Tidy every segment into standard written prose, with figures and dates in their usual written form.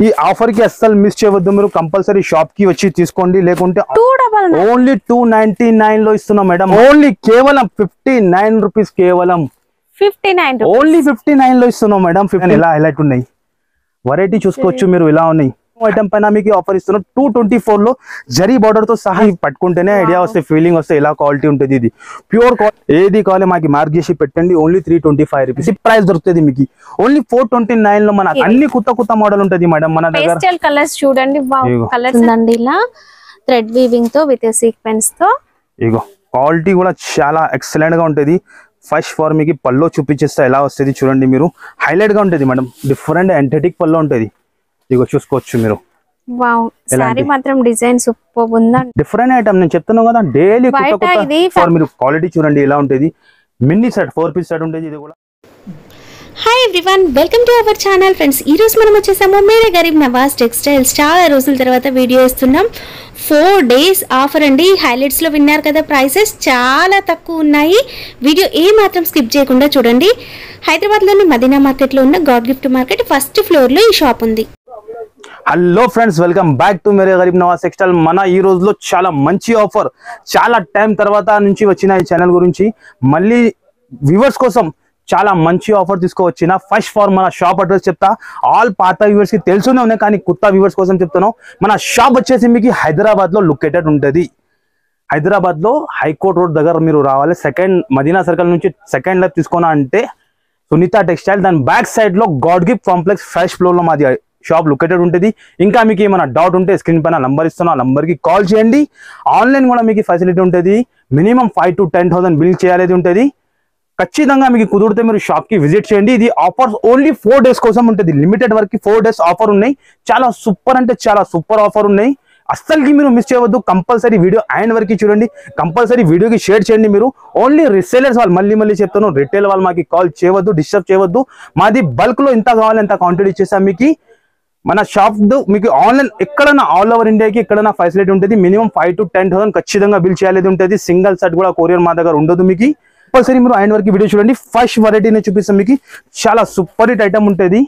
ఈ ఆఫర్ కి అస్సలు మిస్ చేయవద్దు మీరు కంపల్సరీ షాప్ కి వచ్చి తీసుకోండి లేకుంటే ఓన్లీ 299 లో ఇస్తున్నాం మేడం ఓన్లీ కేవలం 59 రూపీస్ కేవలం 59 ఓన్లీ 59 లో ఇస్తున్నాం మేడం 15 ఇలా హైలైట్ ఉన్నాయి వెరైటీ చూసుకోవచ్చు మీరు ఇలా ఉన్నాయి ఐటమ్ పైన మీకు ఆఫర్ ఇస్తున్నాం 224 లో జరీ బార్డర్ తో సహా పట్టుకుంటేనే ఐడియా వస్తే ఫీలింగ్ వస్తే ఇలా క్వాలిటీ ఉంటుంది ఇది ప్యూర్ ఏది కావాలి మాకు మార్క్ చేసి పెట్టండి ఓన్లీ 325 రూపీస్ ప్రైస్ దొరుకుతుంది మీకు ఓన్లీ 429 లో మన అన్ని కొత్త మోడల్ ఉంటుంది మేడం మన దగ్గర పేస్టల్ కలర్స్ చూడండి కలర్స్ ఉందండి ఇలా థ్రెడ్ వీవింగ్ తో విత్ సీక్వెన్స్ తో ఇగో క్వాలిటీ కూడా చాలా ఎక్సలెంట్ గా ఉంటుంది ఫస్ట్ ఫార్ మీకు పల్లో చూపించేస్తే ఎలా వస్తుంది చూడండి మీరు హైలైట్ గా ఉంటుంది మేడం డిఫరెంట్ ఎంథెటిక్ పల్లో ఉంటుంది ఇగో చూసుకోవచ్చు మీరు వావ్ సారీ మాత్రం డిజైన్ సూపర్ ఉందా డిఫరెంట్ ఐటమ్ నేను చెప్తున్నాను కదా డైలీ కొత్త మీరు క్వాలిటీ చూడండి ఎలా ఉంటుంది మినీ సెట్ 4 పీస్ సెట్ ఉంటుంది ఇది కూడా hi everyone welcome to our channel friends ఈ రోజు మనం వచ్చేసాము మేరే గరీబ్ నవాజ్ టెక్స్టైల్స్ చాలా రోజుల తర్వాత వీడియో ఇస్తున్నాం 4 డేస్ ఆఫర్ అండి హైలైట్స్ లో విన్నారు కదా ప్రైసెస్ చాలా తక్కువ ఉన్నాయి వీడియో ఏ మాత్రం స్కిప్ చేయకుండా చూడండి హైదరాబాద్ లోని మదీనా మార్కెట్ లో ఉన్న God gift market first floor లో ఈ షాప్ ఉంది hello friends welcome back to Mere Gareeb Nawaz textile మన ఈ రోజులో చాలా మంచి ఆఫర్ చాలా టైం తర్వాత నుంచి వచ్చిన ఈ ఛానల్ గురించి మళ్ళీ వ్యూవర్స్ కోసం చాలా మంచి ఆఫర్ తీసుకువచ్చిన ఫస్ట్ ఫార్ మన షాప్ అడ్రస్ చెప్తా ఆల్ పాత వ్యూవర్స్ కి తెలుసునే ఉన్నాయి కానీ కొత్త వ్యూవర్స్ కోసం చెప్తాను మన షాప్ వచ్చేసి మీకు హైదరాబాద్ లో లొకేటెడ్ ఉంటుంది హైదరాబాద్ లో హైకోర్ట్ రోడ్ దగ్గర మీరు రావాలి సెకండ్ మదీనా సర్కిల్ నుంచి సెకండ్ లెఫ్ట్ తీసుకున్నా అంటే సునీత టెక్స్టైల్ దాని బ్యాక్ సైడ్ లో God gift complex first floor లో మాది షాప్ లొకేటెడ్ ఉంటుంది ఇంకా మీకు ఏమైనా డౌట్ ఉంటే స్క్రీన్ పైన నంబర్ ఇస్తాను ఆ నంబర్ కి కాల్ చేయండి ఆన్లైన్ కూడా మీకు ఫెసిలిటీ ఉంటుంది మినిమం 5,000 to 10,000 బిల్ చేయాలి ఉంటుంది ఖచ్చితంగా మీకు కుదిరితే మీరు షాప్ కి విజిట్ చేయండి ఇది ఆఫర్ ఓన్లీ 4 డేస్ కోసం ఉంటుంది లిమిటెడ్ వరకు 4 డేస్ ఆఫర్ ఉన్నాయి చాలా సూపర్ అంటే చాలా సూపర్ ఆఫర్ ఉన్నాయి అస్సలకి మీరు మిస్ చేయవద్దు కంపల్సరీ వీడియో అండ్ వరకు చూడండి కంపల్సరీ వీడియోకి షేర్ చేయండి మీరు ఓన్లీ రీసేలర్స్ వాళ్ళు మళ్ళీ చెప్తాను రిటైల్ వాళ్ళు మాకు కాల్ చేయవద్దు డిస్టర్బ్ చేయవద్దు మాది బల్క్ లో ఎంత కావాలి ఎంత క్వాంటిటీ ఇచ్చేసాం మీకు మన షాప్ మీకు ఆన్లైన్ ఎక్కడైనా ఆల్ ఓవర్ ఇండియాకి ఎక్కడైనా ఫెసిలిటీ ఉంటుంది మినిమం 5,000 to 10,000 ఖచ్చితంగా బిల్ చేయాలి ఉంటుంది సింగిల్ సెట్ కూడా కొరియర్ మా దగ్గర ఉండదు మీకు కంపల్సరీ మీరు ఆయన వరకు వీడియో చూడండి ఫస్ట్ వెరైటీని చూపిస్తాం మీకు చాలా సూపర్ హిట్ ఐటమ్ ఉంటుంది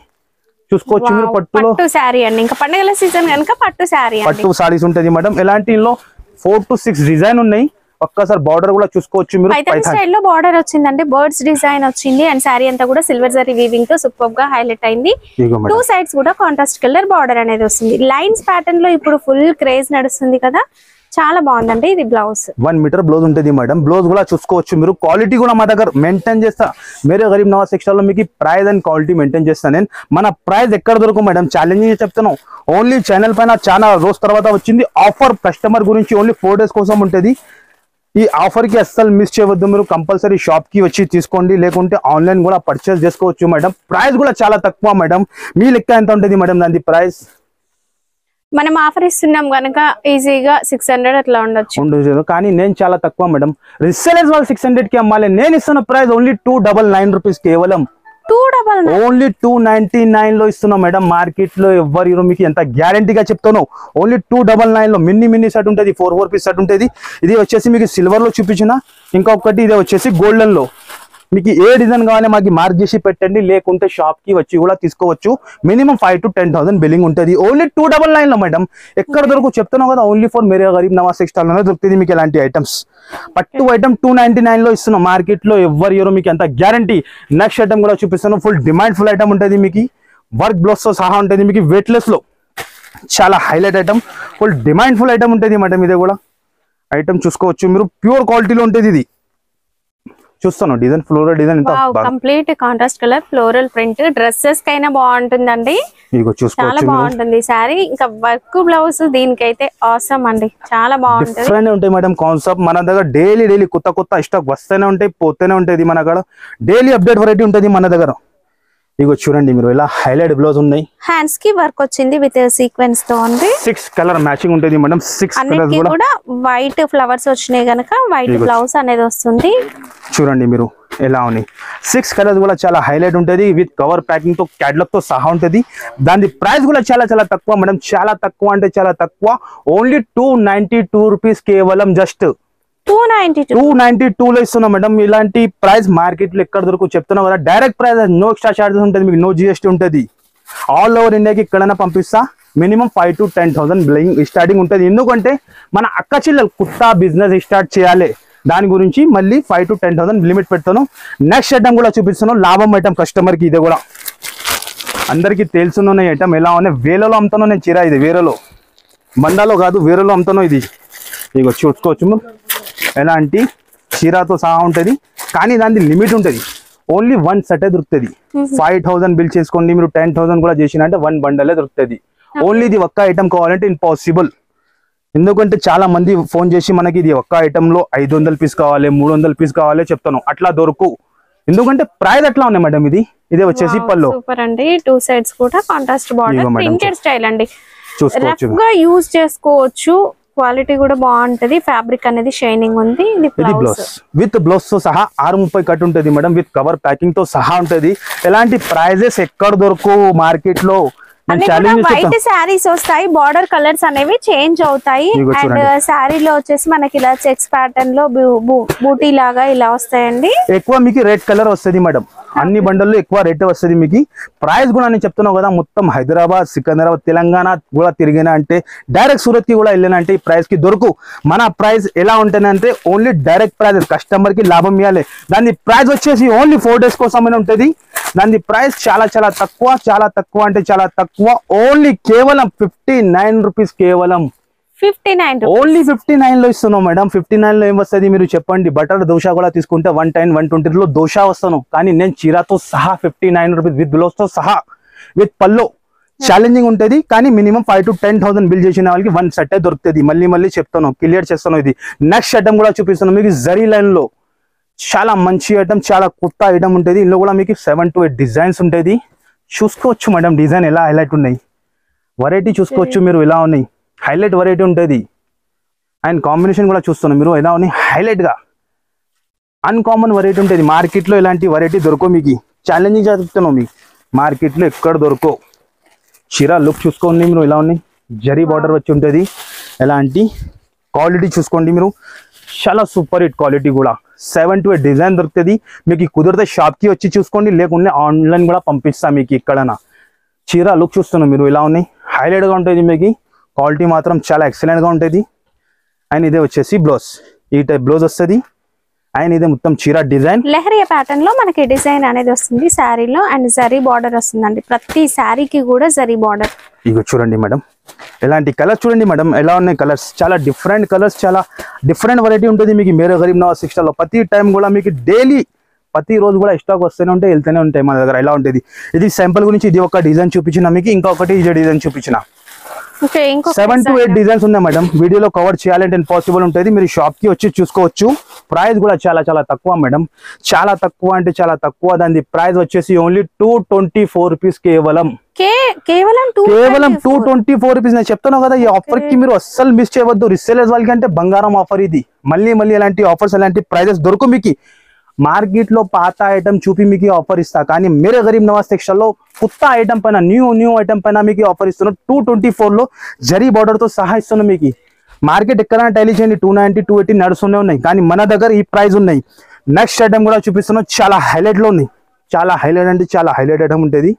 చూసుకోవచ్చు మీరు పట్టులో పట్టు సారీ అండి ఇంకా పండుగల సీజన్ కనుక పట్టు సారీ పట్టు సారీస్ ఉంటుంది మేడం ఎలాంటిలో 4 to 6 డిజైన్ ఉన్నాయి ఒక్కసారి బార్డర్ కూడా చూసుకోవచ్చు మీరు పైథాన్ స్టైల్ లో బార్డర్ వచ్చిందండి బర్డ్స్ డిజైన్ వచ్చింది అండ్ సారీ అంతా కూడా సిల్వర్ జరీ వీవింగ్ తో సూపర్ గా హైలైట్ అయింది 2 సైడ్స్ కూడా కాంట్రాస్ట్ కలర్ బార్డర్ అనేది వస్తుంది లైన్స్ ప్యాటర్న్ లో ఇప్పుడు ఫుల్ క్రేజ్ నడుస్తుంది కదా చాలా బాగుందండి ఇది బ్లౌజ్ 1 మీటర్ బ్లౌజ్ ఉంటుంది మేడం బ్లౌజ్ కూడా చూసుకోవచ్చు మీరు క్వాలిటీ కూడా మా దగ్గర మెయింటైన్ చేస్తా మేరే గరీబ్ నవాజ్ టెక్స్టైల్ లో మీకు ప్రైస్ అండ్ క్వాలిటీ మెయింటైన్ చేస్తాను నేను మన ప్రైస్ ఎక్కడ దొరకదు మేడం ఛాలెంజింగ్ చెప్తాను ఓన్లీ ఛానల్ పైన చాలా రోజు తర్వాత వచ్చింది ఆఫర్ కస్టమర్ గురించి ఓన్లీ 4 డేస్ కోసం ఉంటుంది ఈ ఆఫర్ కి అస్సలు మిస్ చేయవద్దు మీరు కంపల్సరీ షాప్ కి వచ్చి తీసుకోండి లేకుంటే ఆన్లైన్ కూడా పర్చేస్ చేసుకోవచ్చు మేడం ప్రైస్ కూడా చాలా తక్కువ మేడం మీ లెక్క ఎంత ఉంటుంది మేడం దాని ప్రైస్ మనం ఆఫర్ ఇస్తున్నాం కనుక ఈజీగా 600 అట్లా ఉండొచ్చు కానీ నేను చాలా తక్కువ మేడం రీసేలర్స్ వాళ్ళు 600 కి అమ్మాలి నేను ఇస్తున్న ప్రైస్ ఓన్లీ 299 రూపీస్ కేవలం 299 ఓన్లీ 299 లో ఇస్తున్నాం మేడం మార్కెట్ లో ఎవరు మీకు ఎంత గ్యారంటీగా చెప్తాను ఓన్లీ 299 లో మినీ సెట్ ఉంటుంది 4 పీస్ సెట్ ఉంటుంది ఇది వచ్చేసి మీకు సిల్వర్ లో చూపించిన ఇంకొకటి ఇది వచ్చేసి గోల్డెన్ లో మీకు ఏ డిజైన్ కావాలి మాకు మార్క్ చేసి పెట్టండి లేకుంటే షాప్ కి వచ్చి కూడా తీసుకోవచ్చు మినిమం 5,000 to 10,000 బిల్లింగ్ ఉంటుంది ఓన్లీ 299 లో మేడం ఎక్కడ దొరకు చెప్తున్నావు కదా only for Mere Gareeb Nawaz textile లోనే దొరుకుతుంది మీకు ఇలాంటి ఐటమ్స్ పట్టు ఐటమ్ 299 లో ఇస్తున్నాం మార్కెట్ లో ఎవరు మీకు ఎంత గ్యారంటీ నెక్స్ట్ ఐటమ్ కూడా చూపిస్తాను ఫుల్ డిమాండ్ ఫుల్ ఐటమ్ ఉంటుంది మీకు వర్క్ బ్లౌజ్ తో సహా ఉంటుంది మీకు వెయిట్ లెస్ లో చాలా highlight item full demand full item ఉంటుంది మేడం ఇది కూడా ఐటమ్ చూసుకోవచ్చు మీరు ప్యూర్ క్వాలిటీలో ఉంటుంది ఇది చూస్తాను design floral design complete contrast colour floral print dresses కైనా బాగుంటుందండి చాలా బాగుంటుంది సారీ ఇంకా వర్క్ బ్లౌజ్ దీనికైతే ఆసమ్ అండి చాలా బాగుంటుంది డిఫరెంట్ ఉంటాయి మేడం కాన్సెప్ట్ మన దగ్గర డైలీ కొత్త స్టాక్ వస్తూనే ఉంటాయి పోతూనే ఉంటాయి మన దగ్గర డైలీ అప్డేట్ వెరైటీ ఉంటుంది మన దగ్గర ఇగో చూడండి మీరు ఇలా హైలైట్ బ్లౌజ్ ఉన్నాయి హ్యాండ్స్ కి వర్క్ వచ్చింది విత్ సీక్వెన్స్ తో ఉంది 6 కలర్ మ్యాచింగ్ ఉంటుంది మేడం 6 కలర్స్ కూడా వైట్ ఫ్లవర్స్ వచ్చినాయి గనుక వైట్ బ్లౌజ్ అనేది వస్తుంది చూడండి మీరు ఎలా ఉన్నాయి 6 కలర్స్ కూడా చాలా హైలైట్ ఉంటుంది విత్ కవర్ ప్యాకింగ్ తో క్యాటలాగ్ తో సహా ఉంటుంది దాని ప్రైస్ కూడా చాలా తక్కువ మేడం చాలా తక్కువ అంటే చాలా తక్కువ ఓన్లీ 292 రూపీస్ కేవలం జస్ట్ 292 లో ఇస్తున్నాం మేడం ఇలాంటి ప్రైస్ మార్కెట్ లో ఎక్కడ దొరకు చెప్తున్నా కదా direct price no extra charges ఉంటుంది మీకు నో జిఎస్టీ ఉంటుంది ఆల్ ఓవర్ ఇండియాకి ఎక్కడైనా పంపిస్తా. మినిమం 5 to 10,000 బిల్లింగ్ స్టార్టింగ్ ఉంటుంది. ఎందుకంటే మన అక్క చెల్లెలు కొత్త బిజినెస్ స్టార్ట్ చేయాలి, దాని గురించి మళ్ళీ 5 to 10,000 లిమిట్ పెడతాను. నెక్స్ట్ ఐటమ్ కూడా చూపిస్తాను, లాభం ఐటమ్ కస్టమర్కి. ఇది కూడా అందరికీ తెలుసున్న ఐటమ్. ఎలా ఉన్నాయి, వేలలో అమ్ముతాను నేను చీర. ఇది వేరేలో, బండాలో కాదు, వేరేలో అమ్ముతాను. ఇది ఇగో చూసుకోవచ్చు. ఎలాంటి చీరతో సహా ఉంటుంది, కానీ దాని లిమిట్ ఉంటుంది. ఓన్లీ 1 సెటే దొరుకుతుంది. 5,000 బిల్ చేసుకోండి మీరు, 10,000 కూడా చేసినంటే 1 బండలే దొరుకుతుంది. ఓన్లీ ఇది ఒక్క ఐటమ్ కావాలంటే ఇంపాసిబుల్. ఎందుకంటే చాలా మంది ఫోన్ చేసి మనకి ఇది ఒక్క ఐటమ్ లో 500 పీస్ కావాలి, 300 పీస్ కావాలి చెప్తాను. అట్లా దొరకు, ఎందుకంటే ప్రైస్ అట్లా ఉన్నాయి మేడం. ఇదే వచ్చేసి పళ్ళు. సూపర్ అండి. 2 సైడ్స్ కూడా కాంట్రాస్ట్ బార్డర్, ప్రింటెడ్ స్టైల్ అండి. చూసుకోవచ్చు, రఫ్ గా యూజ్ చేసుకోవచ్చు. క్వాలిటీ కూడా బాగుంటది. ఫ్యాబ్రిక్ అనేది షైనింగ్ ఉంది. ఇది బ్లౌజ్ విత్ బ్లౌజ్ తో సహా 630 కట్ ఉంటుంది మేడం, విత్ కవర్ ప్యాకింగ్ తో సహా ఉంటది. ఎలాంటి ప్రైజెస్ ఎక్కడ దొరకు మార్కెట్ లో. వైట్ శారీస్ వస్తాయి, బార్డర్ కలర్స్ అనేవి చేంజ్ అవుతాయి. అండ్ శారీలో వచ్చేసి మనకి ఇలా చెక్స్ ప్యాటర్న్ లో బూటీ లాగా ఇలా వస్తాయండి. ఎక్కువ మీకు రెడ్ కలర్ వస్తుంది మేడం, అన్ని బండల్లో ఎక్కువ రేట్ వస్తుంది మీకు. ప్రైస్ కూడా నేను చెప్తున్నావు కదా, మొత్తం హైదరాబాద్, సికింద్రాబాద్, తెలంగాణ కూడా తిరిగినా అంటే, డైరెక్ట్ సూరత్ కి కూడా వెళ్ళినా అంటే ఈ ప్రైస్ కి దొరకు. మన ప్రైస్ ఎలా ఉంటుందంటే ఓన్లీ డైరెక్ట్ ప్రైస్, కస్టమర్ కి లాభం ఇవ్వాలి. దాని ప్రైస్ వచ్చేసి ఓన్లీ 4 days కోసమైనా ఉంటుంది. దాని ప్రైస్ చాలా చాలా తక్కువ, చాలా తక్కువ అంటే చాలా తక్కువ. ఓన్లీ కేవలం 59 రూపీస్. కేవలం 59, ఓన్లీ 59 లో ఇస్తున్నాం మేడం. 59 లో ఏం వస్తుంది మీరు చెప్పండి. బటర్ దోశ కూడా తీసుకుంటే 110, 120 లో దోశ వస్తాను, కానీ నేను చీరతో సహా 59 రూపీస్, విత్ బ్లౌజ్ తో సహా, విత్ పల్లో. ఛాలెంజింగ్ ఉంటుంది, కానీ మినిమం 5 to 10,000 బిల్ చేసిన వాళ్ళకి 1 సెట్ దొరుకుతుంది. మళ్ళీ చెప్తాను, క్లియర్ చేస్తాను. ఇది నెక్స్ట్ ఐటమ్ కూడా చూపిస్తాను మీకు. జరీ లైన్ లో చాలా మంచి ఐటమ్, చాలా కొత్త ఐటమ్ ఉంటుంది. ఇందులో కూడా మీకు 7 to 8 డిజైన్స్ ఉంటుంది. చూసుకోవచ్చు మేడం, డిజైన్ ఎలా హైలైట్ ఉన్నాయి, వెరైటీ చూసుకోవచ్చు మీరు. ఎలా ఉన్నాయి, హైలైట్ వెరైటీ ఉంటుంది. అండ్ కాంబినేషన్ కూడా చూస్తున్నాం మీరు, ఎలా ఉన్నాయి హైలైట్ గా. అన్కామన్ వెరైటీ ఉంటుంది. మార్కెట్ లో ఇలాంటి వెరైటీ దొరకవు మీకు. ఛాలెంజింగ్ చెప్తున్నాం మీకు, మార్కెట్ లో ఎక్కడ దొరకవు. చీర లుక్ చూసుకోండి మీరు, ఎలా ఉన్నాయి. జరీ బార్డర్ వచ్చి ఉంటుంది. ఎలాంటి క్వాలిటీ చూసుకోండి మీరు, చాలా సూపర్ హిట్ క్వాలిటీ కూడా. 7 to 8 డిజైన్ దొరుకుతుంది మీకు. కుదిరితే షాప్ కి వచ్చి చూసుకోండి, లేకుంటే ఆన్లైన్ కూడా పంపిస్తా మీకు. ఇక్కడనా చీర లుక్ చూస్తున్నాం మీరు, ఎలా ఉన్నాయి హైలైట్ గా ఉంటుంది మీకు. క్వాలిటీ మాత్రం చాలా ఎక్సలెంట్ గా ఉంటుంది. అండ్ ఇదే వచ్చేసి బ్లౌజ్, ఈ టైప్ బ్లౌజ్ వస్తుంది. అండ్ ఇదే మొత్తం చీర డిజైన్ లెహరియా ప్యాటర్న్ లో మనకి డిజైన్ అనేది వస్తుంది శారీలో. అండ్ జరీ బార్డర్ వస్తుందండి, ప్రతి శారీకి కూడా జరీ బార్డర్. ఇగో చూడండి మేడం, ఎలాంటి కలర్స్ చూడండి మేడం, ఎలా ఉన్నాయి కలర్స్. చాలా డిఫరెంట్ కలర్స్, చాలా డిఫరెంట్ వెరైటీ ఉంటుంది మీకు. మేరే గరీబ్ నవాజ్ టెక్స్టైల్ లో ప్రతి టైం కూడా మీకు డైలీ, ప్రతి రోజు కూడా స్టాక్ వస్తూనే ఉంటాయి, వెళ్తూనే ఉంటాయి మన దగ్గర. ఎలా ఉంటుంది ఇది శాంపుల్ గురించి. ఇది ఒక డిజైన్ చూపించిన మీకు, ఇంకొకటి ఇదే డిజైన్ చూపించిన. 7 to 8 డిజైన్స్ ఉన్నాయి మేడం. వీడియోలో కవర్ చేయాలంటే ఇంపాసిబుల్ ఉంటుంది. మీరు షాప్ కి వచ్చి చూసుకోవచ్చు. ప్రైస్ కూడా చాలా చాలా తక్కువ మేడం, చాలా తక్కువ అంటే చాలా తక్కువ. దాని ప్రైస్ వచ్చేసి ఓన్లీ 224 రూపీస్. కేవలం 224 రూపీస్. నేను చెప్తాను కదా, ఈ ఆఫర్ కి మీరు అస్సలు మిస్ చేయవద్దు. రీసేలర్స్ వాళ్ళకి అంటే బంగారం ఆఫర్ ఇది. మళ్ళీ ఎలాంటి ఆఫర్స్, ఎలాంటి ప్రైజెస్ దొరకు మీకు. మార్కెట్ లో పాత ఐటమ్ చూపి మీకు ఆఫర్ ఇస్తా, కానీ మేరే గరీబ్ నవాజ్ టెక్స్టైల్ లో కొత్త ఐటమ్ పైన, న్యూ ఐటమ్ పైన మీకు ఆఫర్ ఇస్తున్నాం. 224 లో జరీ బార్డర్ తో సహా ఇస్తున్నాం మీకు. మార్కెట్ ఎక్కడైనా టైలీ చేయండి 290, 280 నడుస్తూనే ఉన్నాయి, కానీ మన దగ్గర ఈ ప్రైస్ ఉన్నాయి. నెక్స్ట్ ఐటమ్ కూడా చూపిస్తున్నాం, చాలా హైలైట్ లో ఉన్నాయి. చాలా హైలైట్ అంటే చాలా హైలైట్ ఐటమ్ ఉంటుంది.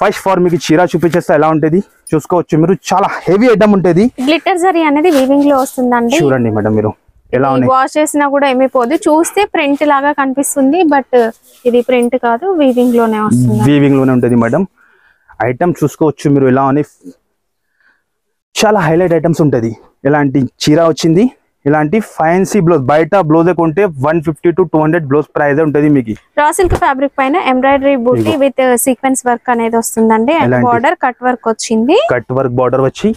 ఫస్ట్ ఫార్ మీకు చీర చూపించేస్తే ఎలా ఉంటుంది చూసుకోవచ్చు మీరు. చాలా హెవీ ఐటమ్ ఉంటుంది. గ్లిటర్ జరీ అనేది వీవింగ్ లో వస్తుందండి. చూడండి మేడం మీరు, ఎలా ఉన్నాయి. వాష్ చేసినా కూడా ఏమీ పోదు. చూస్తే ప్రింట్ లాగా కనిపిస్తుంది, బట్ ఇది ప్రింట్ కాదు, వీవింగ్ లోనే వస్తుంది. వీవింగ్ లోనే ఉంటుంది మేడం. ఐటమ్ చూసుకోవచ్చు మీరు, ఎలా ఉన్నాయి. చాలా హైలైట్ ఐటమ్స్ ఉంటుంది. ఎలాంటి చీర వచ్చింది, ఇలాంటి ఫ్యాన్సీ బ్లౌజ్. బయట బ్లౌజ్ కొంటే 150 to 200 బ్లౌజ్ ప్రైస్ ఉంటుంది మీకు. రా సిల్క్ ఫ్యాబ్రిక్ పైన ఎంబ్రాయిడరీ బూటీ విత్ సీక్వెన్స్ వర్క్ అనేది వస్తుందండి. అండ్ బార్డర్ కట్ వర్క్ వచ్చింది. కట్ వర్క్ బార్డర్ వచ్చి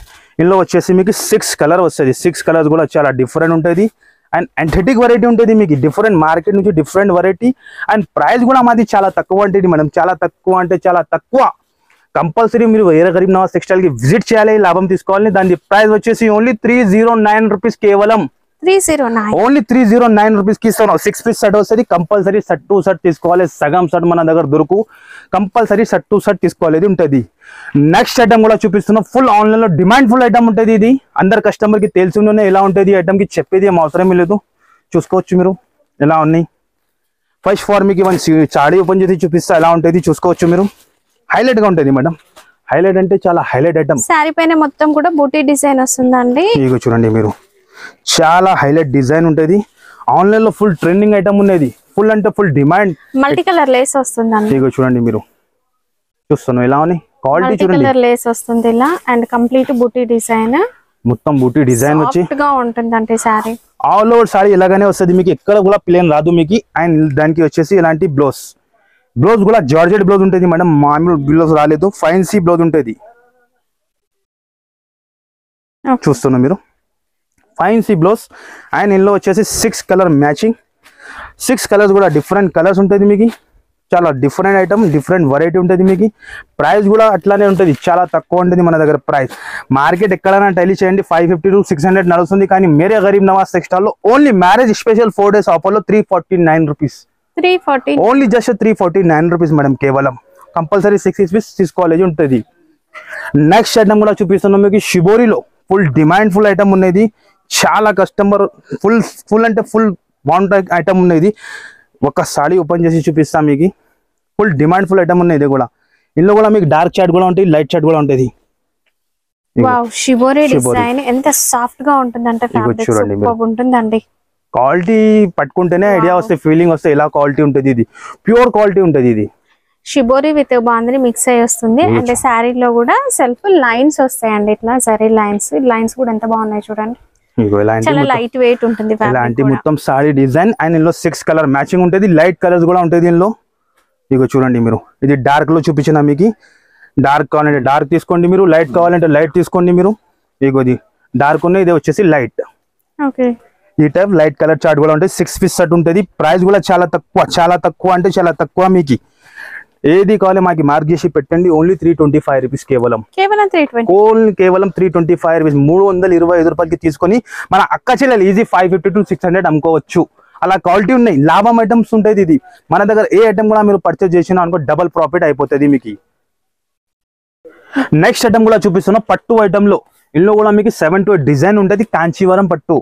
ఇందులో వచ్చేసి మీకు 6 కలర్ వస్తుంది. 6 కలర్స్ కూడా చాలా డిఫరెంట్ ఉంటుంది. అండ్ ఎంథెటిక్ వెరైటీ ఉంటుంది మీకు. డిఫరెంట్ మార్కెట్ నుంచి డిఫరెంట్ వెరైటీ. అండ్ ప్రైస్ కూడా మాది చాలా తక్కువ ఉంటుంది మేడం. చాలా తక్కువ అంటే చాలా తక్కువ. కంపల్సరీ మీరు మేరే గరీబ్ నవాజ్ టెక్స్టైల్ కి విజిట్ చేయాలి, లాభం తీసుకోవాలి. దాని ప్రైస్ వచ్చేసి ఓన్లీ 309 రూపీస్. కేవలం 309, ఓన్లీ 309 రూపీస్ కి ఇస్తాను. 6 పీస్ సెట్ వస్తుంది. కంపల్సరీ సెట్ టు సెట్ తీసుకోవాలి. సగం సెట్ మన దగ్గర దొరుకు. కంపల్సరీ సెట్ టు సెట్ తీసుకోవాలి ఉంటుంది. నెక్స్ట్ ఐటమ్ కూడా చూపిస్తున్నాం. ఫుల్ ఆన్లైన్ లో డిమాండ్ ఫుల్ ఐటమ్ ఉంటుంది. ఇది అందరు కస్టమర్ కి తెలిసి ఎలా ఉంటుంది ఐటమ్ కి చెప్పేది ఏం అవసరం లేదు. చూసుకోవచ్చు మీరు, ఎలా ఉన్నాయి. ఫస్ట్ ఫార్ మీకు 1 చాడీ ఓపెన్ చేసి చూపిస్తా ఎలా ఉంటుంది చూసుకోవచ్చు మీరు. హైలైట్ గా ఉంటుంది మేడం. హైలైట్ అంటే చాలా హైలైట్ ఐటమ్. శారీ పైన మొత్తం కూడా బూటీ డిజైన్ వస్తుందండి. ఇగో చూడండి మీరు, చాలా హైలైట్ డిజైన్ ఉంటది. ఆన్లైన్ లో ఫుల్ ట్రెండింగ్ ఐటమ్ ఉన్నది, ఫుల్ అంటే full demand. Multi colour Lay's వస్తుందండి. ఇగో చూడండి మీరు చూస్తున్నాం ఎలా అని క్వాలిటీ చూడండి. కలర్ లేస్ వస్తుంది ఇలా అండ్ కంప్లీట్ బూటీ డిజైన్, మొత్తం బూటీ డిజైన్ వచ్చి గా ఉంటుందంటే సారీ ఆల్ ఓవర్ సారీ ఇలాగానే వస్తుంది మీకు, ఎక్కడ కూడా ప్లేన్ రాదు మీకు. అండ్ దానికి వచ్చేసి ఇలాంటి బ్లౌజ్ కూడా జార్జెట్ బ్లౌజ్ ఉంటుంది మేడం, మామూలు బ్లౌజ్ రాలేదు, ఫైన్సీ బ్లౌజ్ ఉంటుంది. చూస్తున్నాం మీరు ఫైన్సీ బ్లౌజ్. అండ్ ఇందులో వచ్చేసి 6 కలర్ మ్యాచింగ్, 6 కలర్స్ కూడా డిఫరెంట్ కలర్స్ ఉంటుంది మీకు. చాలా డిఫరెంట్ ఐటమ్, డిఫరెంట్ వెరైటీ ఉంటుంది మీకు. ప్రైస్ కూడా అట్లానే ఉంటుంది, చాలా తక్కువ ఉంటుంది మన దగ్గర ప్రైస్. మార్కెట్ ఎక్కడైనా టైలీ చేయండి 550 to 600 నడుస్తుంది, కానీ మేరే గరీబ్ నవాజ్ టెక్స్టైల్ లో only marriage special 4 days offer లో 349 rupees. 340 only just 349 rupees madam. కేవలం కంపల్సరీ 6 పీస్ తీసుకోవాలి ఉంటుంది. నెక్స్ట్ ఐటమ్ కూడా చూపిస్తున్నాం మీకు. షిబోరిలో ఫుల్ డిమాండ్ ఫుల్ ఐటమ్ ఉన్నది, చాలా కస్టమర్ ఫుల్ అంటే ఫుల్ బాగుంటుంది ఐటమ్ ఉన్నది. ఒక సారీ ఓపెన్ చేసి చూపిస్తాం మీకు. ఫుల్ డిమాండ్ ఫుల్ ఐటమ్ ఉన్నది కూడా. ఇందులో కూడా మీకు డార్క్ చాట్ కూడా ఉంటుంది, లైట్ చాట్ కూడా ఉంటుంది. వావ్, షిబోరి డిజైన్ ఎంత సాఫ్ట్ గా ఉంటుందంటే ఫ్యాబ్రిక్ సూపర్ ఉంటుందండి. క్వాలిటీ పట్టుకుంటేనే ఐడియా వస్తాయి, ఫీలింగ్ వస్తాయి ఎలా క్వాలిటీ ఉంటుంది. ఇది ప్యూర్ క్వాలిటీ ఉంటుంది. ఇది షిబోరి విత్ బాందిని మిక్స్ అయ్యి వస్తుంది. అంటే శారీలో కూడా సెల్ఫ్ లైన్స్ వస్తాయండి, ఇట్లా సరీ లైన్స్ కూడా ఎంత బాగున్నాయి చూడండి. చాలా లైట్ వెయిట్ ఉంటుంది. ఇలాంటి మొత్తం సారీ డిజైన్. అండ్ ఇందులో 6 కలర్ మ్యాచింగ్ ఉంటుంది, లైట్ కలర్స్ కూడా ఉంటుంది ఇందులో. ఇగో చూడండి మీరు, ఇది డార్క్ లో చూపించిన మీకు. డార్క్ కావాలంటే డార్క్ తీసుకోండి మీరు, లైట్ కావాలంటే లైట్ తీసుకోండి మీరు. ఇగోది డార్క్ ఉన్నాయి, ఇది వచ్చేసి లైట్. ఈ టైప్ లైట్ కలర్ చార్ట్ కూడా ఉంటుంది. 6 పీస్ సెట్ ఉంటుంది. ప్రైస్ కూడా చాలా తక్కువ అంటే చాలా తక్కువ మీకు. ఏది కావాలి మాకు మార్క్ చేసి పెట్టండి. Only 325 rupees. కేవలం 325 రూపీస్. 325 రూపాయలకి తీసుకొని మన అక్క చెల్లెలు ఈజీ 550 to 600 అమ్ముకోవచ్చు. అలా క్వాలిటీ ఉన్నాయి, లాభం ఐటమ్స్ ఉంటుంది. ఇది మన దగ్గర ఏ ఐటమ్ కూడా మీరు పర్చేస్ చేసినా అనుకో డబల్ ప్రాఫిట్ అయిపోతుంది మీకు. నెక్స్ట్ ఐటమ్ కూడా చూపిస్తున్నా పట్టు ఐటమ్ లో. ఇందులో కూడా మీకు 7 to 8 డిజైన్ ఉంటుంది. కాంచీవరం పట్టు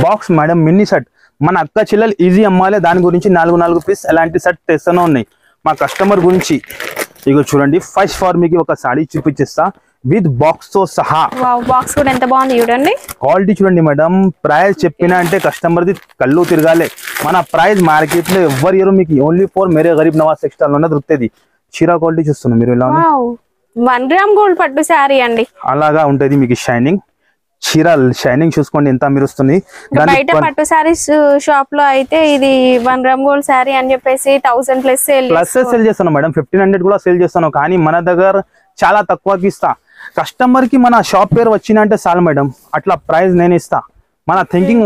బాక్స్ మేడం, మినీ సెట్. మన అక్క చెల్లెలు ఈజీ అమ్మాలి, దాని గురించి 4 పీస్ ఎలాంటి సెట్ తెస్తూనే ఉన్నాయి మా కస్టమర్ గురించి. ఇగో చూడండి, ఫస్ట్ ఫార్ మీకు ఒక సారీ చూపించేస్తా విత్ బాక్స్ తో సహా. బాక్స్ కూడా ఎంత బాగుంది చూడండి. క్వాలిటీ చూడండి మేడం. ప్రైస్ చెప్పినా అంటే కస్టమర్ ది కళ్ళు తిరగాలి. మన ప్రైస్ మార్కెట్ లో ఎవరు ఇయర్ మీకు only for Mere Gareeb Nawaz textile లోనే దొరుకుతుంది. చీరా క్వాలిటీ చూస్తున్నాం మీరు ఎలా 1 గ్రామ్ గోల్డ్ పట్టు సారీ అండి, అలాగా ఉంటది మీకు. షైనింగ్ చీర షైనింగ్ చూసుకోండి ఎంత మీరు వస్తుంది. బయట పట్టు సారీస్ షాప్ లో అయితే ఇది 1 గ్రామ్ గోల్డ్ సారీ అని చెప్పేసి 1000 ప్లస్ సేల్ చేస్తాను మేడం. 1500 కూడా సేల్ చేస్తాను, కానీ మన దగ్గర చాలా తక్కువకి ఇస్తా. కస్టమర్ కి మన షాప్ పేరు వచ్చినంటే చాలు మేడం, అట్లా ప్రైస్ నేను ఇస్తా. మన థింకింగ్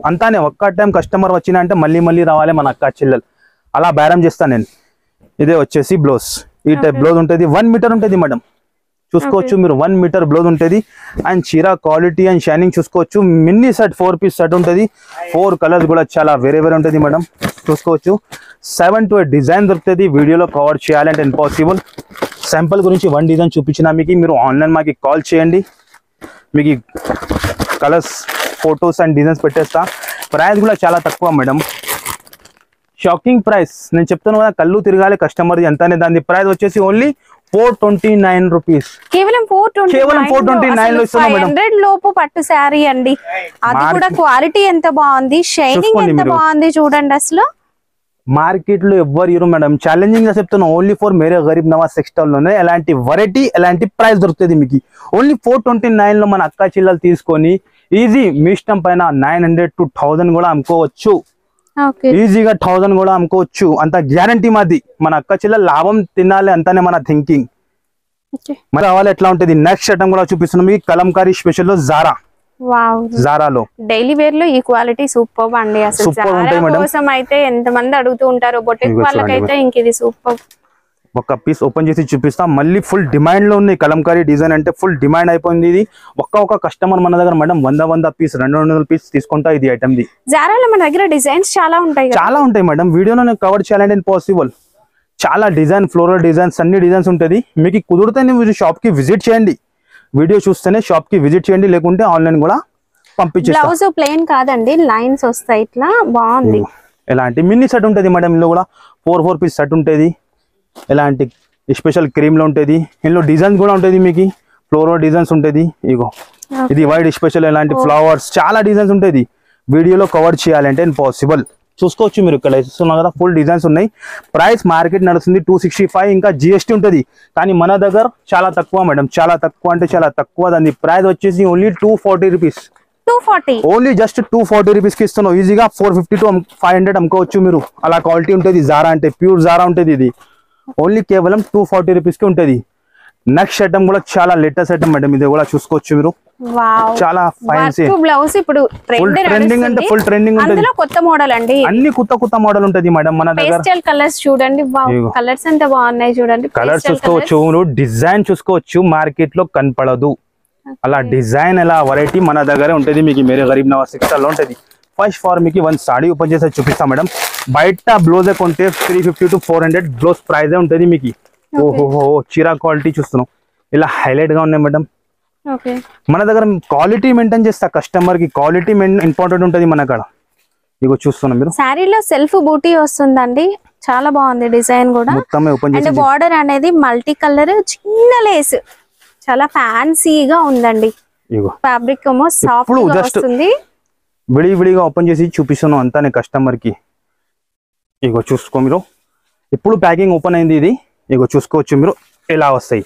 అంతానే. ఒక్క టైం కస్టమర్ వచ్చినంటే మళ్ళీ రావాలి మన అక్క చెల్లెలు, అలా బేరం చేస్తాను నేను. ఇదే వచ్చేసి బ్లౌజ్. ఈ టైప్ బ్లౌజ్ ఉంటుంది. 1 మీటర్ ఉంటుంది మేడం, చూసుకోవచ్చు మీరు. 1 మీటర్ బ్లౌజ్ ఉంటుంది. అండ్ చీర క్వాలిటీ అండ్ షైనింగ్ చూసుకోవచ్చు. మినీ సెట్ 4 పీస్ సెట్ ఉంటుంది. 4 కలర్స్ కూడా చాలా వేరే ఉంటుంది మేడం, చూసుకోవచ్చు. 7 to 8 డిజైన్ దొరుకుతుంది. వీడియోలో కవర్ చేయాలంటే ఇంపాసిబుల్. శాంపుల్ గురించి 1 డిజైన్ చూపించిన మీకు. మీరు ఆన్లైన్ మాకు కాల్ చేయండి, మీకు కలర్స్ ఫొటోస్ అండ్ డిజైన్స్ పెట్టేస్తా. ప్రైస్ కూడా చాలా తక్కువ మేడం, షాకింగ్ ప్రైస్. నేను చెప్తాను కదా, కళ్ళు తిరగాలి కస్టమర్ ఎంతనే. దాని ప్రైస్ వచ్చేసి ఓన్లీ 429 రూపీస్. కేవలం 429 లో ఇస్తున్నాం మేడం. 500 లోపు పట్టు శారీ అండి. అది కూడా క్వాలిటీ ఎంత బాగుంది, షైనింగ్ ఎంత బాగుంది చూడండి. అసలు మార్కెట్ లో ఎవ్వరు ఇరు మేడం. ఛాలెంజింగ్ గా చెప్తున్నా, only for Mere Gareeb Nawaz textile లోనే ఎలాంటి వెరైటీ ఎలాంటి ప్రైస్ దొరుకుతుంది మీకు. ఓన్లీ 429 లో మన అక్క చిల్లలు తీసుకొని ఈజీ మీ ఇష్టం పైన 900 to 1000 కూడా అమ్ముకోవచ్చు. ఈజీగా 1000 కూడా అమ్ముకోవచ్చు. అంత గ్యారంటీ మాది. మన అక్క చెల్లెలు లాభం తినాలి అంతానే మన థింకింగ్. మరి కావాలి ఎట్లా ఉంటుంది. నెక్స్ట్ ఐటమ్ కూడా చూపిస్తున్నాం మీకు. కలంకారీ స్పెషల్ లో జారాలో డైలీ వేర్ లో ఈ క్వాలిటీ సూపర్ అండి. అసలు జారా కోసం అయితే ఎంత మంది అడుగుతూ ఉంటారు, బొటిక్ వాళ్ళకైతే ఇంక ఇది సూపర్. ఒక పీస్ ఓపెన్ చేసి చూపిస్తా. మళ్ళీ ఫుల్ డిమాండ్ లో ఉంది కలంకారీ డిజైన్ అంటే. ఫుల్ డిమాండ్ అయిపోయింది ఇది. ఒక్క కస్టమర్ మన దగ్గర మేడం 100 పీస్ 200 పీస్ తీసుకుంటా ఇది ఐటమ్ ది. జారాలో మన దగ్గర డిజైన్స్ చాలా ఉంటాయి మేడం. వీడియోలో నేను కవర్ చేయాలంటే ఇంపాసిబుల్. చాలా డిజైన్, ఫ్లోరల్ డిజైన్స్, అన్ని డిజైన్స్ ఉంటుంది. మీకు కుదిరితే మీరు షాప్ కి విజిట్ చేయండి. వీడియో చూస్తేనే షాప్ కి విజిట్ చేయండి, లేకుంటే ఆన్లైన్ కూడా పంపించేస్తాం. బ్లౌజ్ ప్లెయిన్ కాదండి, లైన్స్ వస్తాయి ఇట్లా. బాగుంది. ఇలాంటి మినీ సెట్ ఉంటుంది మేడం. ఇందులో కూడా 4 పీస్ సెట్ ఉంటుంది. ఇలాంటి స్పెషల్ క్రీమ్ లో ఉంటది. ఇందులో డిజైన్స్ కూడా ఉంటది మీకు, ఫ్లోరల్ డిజైన్స్ ఉంటది. ఇగో ఇది వైట్ స్పెషల్ ఇలాంటి ఫ్లవర్స్ చాలా డిజైన్స్ ఉంటది. వీడియోలో కవర్ చేయాలంటే ఇంపాసిబుల్. చూసుకోవచ్చు మీరు ఇక్కడ ఇస్తున్నారు కదా, ఫుల్ డిజైన్స్ ఉన్నాయి. ప్రైస్ మార్కెట్ నడుస్తుంది 265, ఇంకా జిఎస్టీ ఉంటది. కానీ మన దగ్గర చాలా తక్కువ మేడం, చాలా తక్కువ అంటే చాలా తక్కువ. దాని ప్రైస్ వచ్చేసి only 240 rupees. 240 only just 240 rupees కి ఇస్తున్నాం. ఈజీగా 450 to 500 అమ్ముకోవచ్చు మీరు. అలా క్వాలిటీ ఉంటుంది. జారా అంటే ప్యూర్ జారా ఉంటుంది. ఇది ఓన్లీ కేవలం 240 రూపీస్ కి ఉంటుంది. నెక్స్ట్ ఐటమ్ కూడా చాలా లేటెస్ట్ ఐటమ్ మేడం, ఇది కూడా చూసుకోవచ్చు మీరు. వావ్, చాలా ఫ్యాన్సీ బ్లౌజ్ ఇప్పుడు ట్రెండింగ్ అంటే ఫుల్ ట్రెండింగ్ ఉంటుంది. అందులో కొత్త మోడల్ అండి, అన్ని కొత్త మోడల్ ఉంటుంది మేడం మన దగ్గర. పేస్టల్ కలర్స్ చూడండి, వావ్ కలర్స్ ఎంత బాగున్నాయి చూడండి. కలర్స్ చూసుకోవచ్చు, డిజైన్ చూసుకోవచ్చు, మార్కెట్ లో కనపడదు. అలా డిజైన్ ఎలా వెరైటీ మన దగ్గర ఉంటుంది మీకు. మేరే గరీబ్ నవాజ్ టెక్స్టైల్ లో ఉంటుంది. ఫస్ట్ ఫార్ మీకు 1 సాడీ ఓపెన్ చేసి చూపిస్తాం మేడం. బయట బ్లౌజ్ కొంటే 350 to 400 బ్లౌజ్ ప్రైజ్ ఉంటుంది మీకు. ఓహో చీరా క్వాలిటీ చూస్తున్నాం, ఇలా హైలైట్ గా ఉన్నాయి మేడం. మన దగ్గర క్వాలిటీ మెయింటైన్ చేస్తా, కస్టమర్ కి క్వాలిటీ ఇంపార్టెంట్ ఉంటుంది మన కాడ. ఇగో చూస్తున్నాం మీరు, సారీలో సెల్ఫ్ బూటీ వస్తుందండి, చాలా బాగుంది డిజైన్ కూడా. మొత్తం ఓపెన్ చేసి బార్డర్ అనేది మల్టీ కలర్, చిన్న లేస్, చాలా ఫ్యాన్సీగా ఉందండి. ఇగో ఫ్యాబ్రిక్ ఏమో సాఫ్ట్ గా వస్తుంది. విడివిడిగా ఓపెన్ చేసి చూపిస్తున్నాం అంతానే కస్టమర్ కి. ఇగో చూసుకో మీరు, ఇప్పుడు ప్యాకింగ్ ఓపెన్ అయింది ఇది. ఇగో చూసుకోవచ్చు మీరు ఎలా వస్తాయి.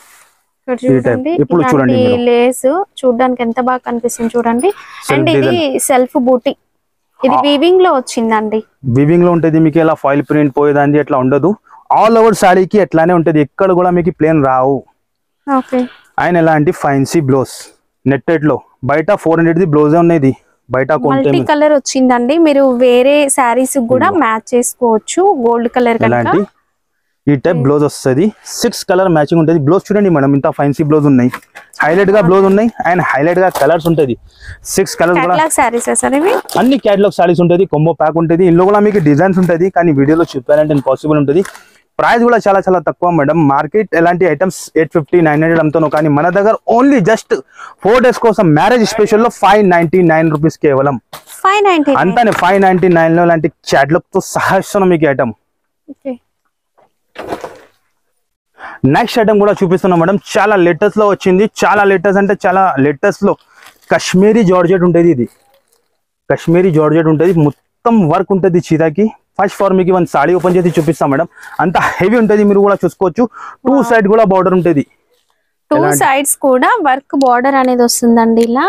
ఇప్పుడు చూడండి లేస్ చూడడానికి ఎంత బాగా కనిపిస్తుంది చూడండి. అండ్ ఇది సెల్ఫ్ బూటీ, ఇది వీవింగ్ లో వచ్చిందండి. వీవింగ్ లో ఉంటది మీకు. ఇలా ఫాయిల్ ప్రింట్ పోయేదాన్ని అట్లా ఉండదు. ఆల్ ఓవర్ సారీకి ఎట్లానే ఉంటది, ఎక్కడ కూడా మీకు ప్లేన్ రావు. ఆయన ఎలాంటి ఫ్యాన్సీ బ్లౌజ్ నెట్టెడ్ లో. బయట 400 బ్లౌజ్ ఉన్నది, బయట మల్టీ కలర్ వచ్చిందండి. మీరు వేరే సారీస్ కూడా మ్యాచ్ చేసుకోవచ్చు. గోల్డ్ కలర్ ఎలాంటి ఈ టైప్ బ్లౌజ్ వస్తుంది. 6 కలర్ మ్యాచింగ్ ఉంటుంది. బ్లౌజ్ చూడండి మేడం, ఇంత ఫ్యాన్సీ బ్లౌజ్ ఉన్నాయి, హైలైట్ గా బ్లౌజ్ ఉన్నాయి, అండ్ హైలైట్ గా కలర్స్ ఉంటుంది. 6 కలర్స్ కూడా అన్ని క్యాటలాగ్ సారీస్ ఉంటుంది. కొంబో ప్యాక్ ఉంటుంది. ఇందులో కూడా మీకు డిజైన్స్ ఉంటుంది, కానీ వీడియోలో చూపాలంటే ఇంపాసిబుల్ ఉంటుంది. ప్రైస్ కూడా చాలా చాలా తక్కువ మేడం. మార్కెట్ ఎలాంటి ఐటమ్స్ 850, 900 అమ్ముతాను, కానీ మన దగ్గర ఓన్లీ జస్ట్ 4 days కోసం మ్యారేజ్ స్పెషల్ లో 599 రూపీస్ కేవలం. 599 అంతానే 599 లో ఇలాంటి క్యాటలాగ్ తో సహా ఇస్తున్నాం మీకు ఐటమ్. నెక్స్ట్ ఐటమ్ కూడా చూపిస్తున్నాం మేడం, చాలా లేటెస్ట్ లో వచ్చింది. చాలా లేటెస్ట్ అంటే చాలా లేటెస్ట్ లో కాశ్మీరీ జార్జెట్ ఉంటుంది. ఇది కాశ్మీరీ జార్జెట్ ఉంటుంది, మొత్తం వర్క్ ఉంటుంది చీరాకి. ఫస్ట్ ఫార్ మీకు 1 సాడీ ఓపెన్ చేసి చూపిస్తాం మేడం. అంత హెవీ ఉంటుంది, మీరు కూడా చూసుకోవచ్చు. 2 సైడ్ కూడా బార్డర్ ఉంటుంది. 2 sides కూడా వర్క్ బార్డర్ అనేది వస్తుందండి, ఇలా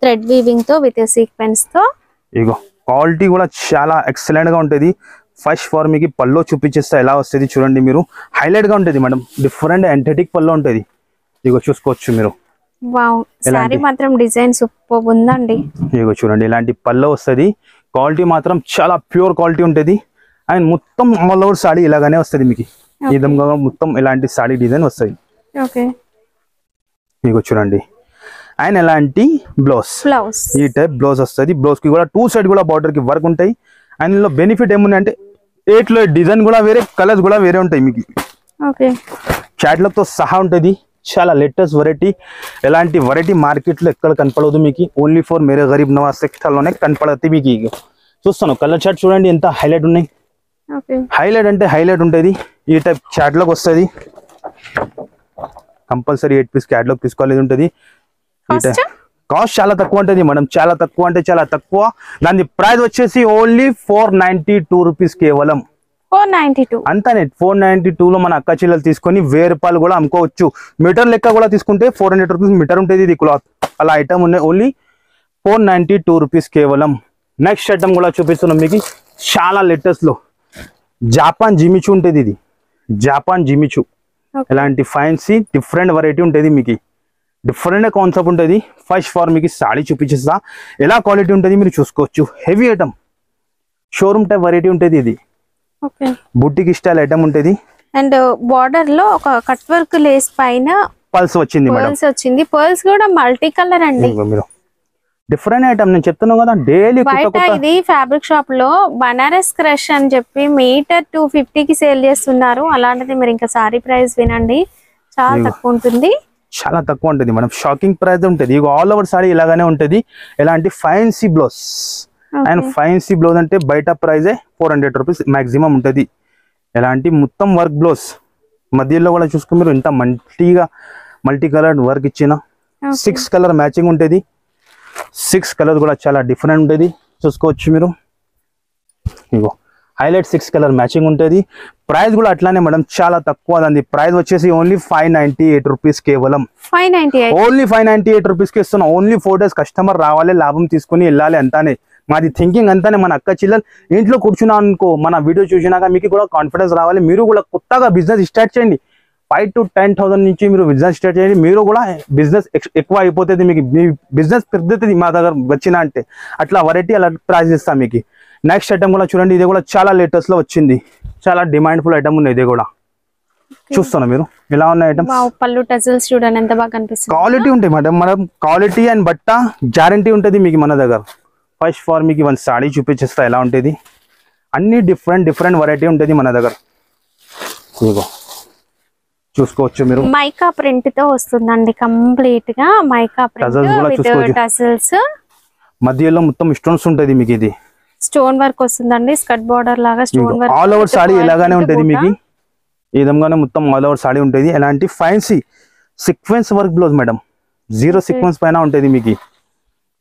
థ్రెడ్ వీవింగ్ తో విత్ సీక్వెన్స్ తో. ఇగో క్వాలిటీ కూడా చాలా ఎక్సలెంట్ గా ఉంటుంది. ఫస్ట్ ఫార్ మీకు పల్లో చూపించేస్తా ఎలా వస్తుంది చూడండి మీరు. హైలైట్ గా ఉంటుంది మేడం, డిఫరెంట్ ఎంథెటిక్ పల్లో ఉంటుంది. ఇగో చూసుకోవచ్చు మీరు. వావ్, సారీ మాత్రం డిజైన్ సూపర్ ఉందండి. ఇగో చూడండి, ఇలాంటి పల్లో వస్తుంది. క్వాలిటీ మాత్రం చాలా ప్యూర్ క్వాలిటీ ఉంటుంది. అండ్ మొత్తం ఆల్ ఓవర్ సాడీ ఇలాగానే వస్తుంది మీకు. ఈ విధంగా మొత్తం ఇలాంటి సాడీ డిజైన్ వస్తుంది. ఇగో చూడండి, అండ్ ఎలాంటి బ్లౌజ్, ఈ టైప్ బ్లౌజ్ వస్తుంది. బ్లౌజ్ కి కూడా 2 సైడ్ కూడా బార్డర్ కి వర్క్ ఉంటాయి. అండ్ ఇందులో బెనిఫిట్ ఏముందంటే 8 లో డిజైన్ కూడా వేరే, కలర్స్ కూడా వేరే ఉంటాయి మీకు. క్యాటలాగ్ తో సహా ఉంటుంది. చాలా లేటెస్ట్ వెరైటీ. ఎలాంటి వెరైటీ మార్కెట్ లో ఎక్కడ కనపడదు మీకు. Only for Mere Gareeb Nawaz textile లోనే కనపడతాయి మీకు. చూస్తాను కలర్ చార్ట్ చూడండి ఎంత హైలైట్ ఉన్నాయి. హైలైట్ అంటే హైలైట్ ఉంటుంది. ఈ టైప్ క్యాటలాగ్ వస్తుంది. కంపల్సరీ 8 పీస్ క్యాటలాగ్ తీసుకోవాలి ఉంటుంది. కాస్ట్ చాలా తక్కువ ఉంటుంది మేడం, చాలా తక్కువ అంటే చాలా తక్కువ. దాని ప్రైస్ వచ్చేసి ఓన్లీ 492 రూపీస్ కేవలం. 492 అంతానే. 492 లో మన అక్క చెల్లెలు తీసుకొని 1000 రూపాయలు కూడా అమ్ముకోవచ్చు. మీటర్ లెక్క కూడా తీసుకుంటే 400 రూపీస్ మీటర్ ఉంటుంది ఇది క్లాత్. అలా ఐటమ్ ఉన్నాయి. ఓన్లీ 492 రూపీస్ కేవలం. నెక్స్ట్ ఐటమ్ కూడా చూపిస్తున్నాం మీకు, చాలా లేటెస్ట్ లో జాపాన్ జిమిచు ఉంటుంది. ఇది జాపాన్ జిమిచు. ఇలాంటి ఫ్యాన్సీ డిఫరెంట్ వెరైటీ ఉంటుంది మీకు. డిఫరెంట్ కాన్సెప్ట్ ఉంటుంది. ఫస్ట్ ఫార్ మీకు సాడీ చూపించేస్తా ఎలా క్వాలిటీ ఉంటుంది మీరు చూసుకోవచ్చు. Heavy item, showroom type variety ఉంటుంది. ఇది బుట్టికి స్టైల్ ఐటమ్ ఉంటుంది. అండ్ బార్డర్ లో ఒక కట్ వర్క్ లేస్ పైన పల్స్ వచ్చింది మేడం. వచ్చింది. పర్ల్స్ కూడా మల్టీ కలర్ అండి. మీరు డిఫరెంట్ ఐటమ్ నేను చెప్తున్నాను కదా, డైలీ ఇది ఫ్యాబ్రిక్ షాప్ లో బనారస్ క్రష్ అని చెప్పి మీటర్ 250 కి సేల్ చేస్తున్నారు. అలాంటిది మీరు ఇంకా సారీ ప్రైస్ వినండి, చాలా తక్కువ ఉంటుంది. చాలా తక్కువ ఉంటుంది మేడం, షాకింగ్ ప్రైస్ ఉంటుంది. ఇక ఆల్ ఓవర్ సారీ ఇలాగానే ఉంటుంది. ఎలాంటి fancy blouse. And fancy blouse అంటే బయట ప్రైజే 400 రూపీస్ మాక్సిమం ఉంటుంది. ఎలాంటి మొత్తం వర్క్ బ్లౌజ్ మధ్యలో కూడా చూసుకో మీరు ఇంత మల్టీ కలర్ వర్క్ ఇచ్చిన 6 కలర్ మ్యాచింగ్ ఉంటుంది 6 కలర్ కూడా చాలా డిఫరెంట్ ఉంటుంది చూసుకోవచ్చు మీరు ఇగో హైలైట్ 6 కలర్ మ్యాచింగ్ ఉంటుంది ప్రైస్ కూడా అట్లానే మేడం చాలా తక్కువ అండి ప్రైస్ వచ్చేసి ఓన్లీ 598 రూపీస్ కేవలం 598 ఓన్లీ 598 రూపీస్ కి ఇస్తున్నాం ఓన్లీ 4 days కస్టమర్ రావాలి లాభం తీసుకుని వెళ్ళాలి అంతానే మాది థింకింగ్ అంతానే మన అక్క చెల్లెలు ఇంట్లో కూర్చున్నా అనుకో మన వీడియో చూసినాక మీకు కూడా కాన్ఫిడెన్స్ రావాలి మీరు కూడా కొత్తగా బిజినెస్ స్టార్ట్ చేయండి 5 to 10,000 నుంచి మీరు బిజినెస్ స్టార్ట్ చేయండి మీరు కూడా బిజినెస్ ఎక్కువ అయిపోతుంది మీకు మీ బిజినెస్ పెద్దది మా దగ్గర వచ్చిన అంటే అట్లా వెరైటీ అలా ప్రైస్ ఇస్తాం మీకు నెక్స్ట్ ఐటమ్ కూడా చూడండి ఇది కూడా చాలా లేటెస్ట్ లో వచ్చింది చాలా డిమాండ్ఫుల్ ఐటమ్ ఉంది ఇది కూడా చూస్తున్నా మీరు ఎలా ఉన్నాయి ఐటమ్ పళ్ళు టజల్స్ చూడండి ఎంత బాగా కనిపిస్తుంది క్వాలిటీ ఉంటాయి మేడం క్వాలిటీ అండ్ బట్ట గ్యారంటీ ఉంటుంది మీకు మన దగ్గర ఫస్ట్ ఫార్ మీకు వన్ సాడీ చూపించేస్తా ఎలా ఉంటుంది అన్ని డిఫరెంట్ వెరైటీ ఉంటుంది మన దగ్గర ఇదిగో చూసుకోవచ్చు మీరు మైకా ప్రింట్ తో వస్తుందండి కంప్లీట్ గా మైకా ప్రింట్ విత్ టజల్స్ మధ్యలో మొత్తం స్టోన్స్ ఉంటుంది మీకు ఇది స్టోన్ వర్క్ వస్తుందండి స్కర్ట్ బార్డర్ లాగా stone work all over sari ఇలాగానే ఉంటుంది మీకు ఈ విధంగానే మొత్తం ఆల్ ఓవర్ సాడీ ఉంటుంది ఎలాంటి fancy sequence work blouse madam 0 sequence పైన ఉంటుంది మీకు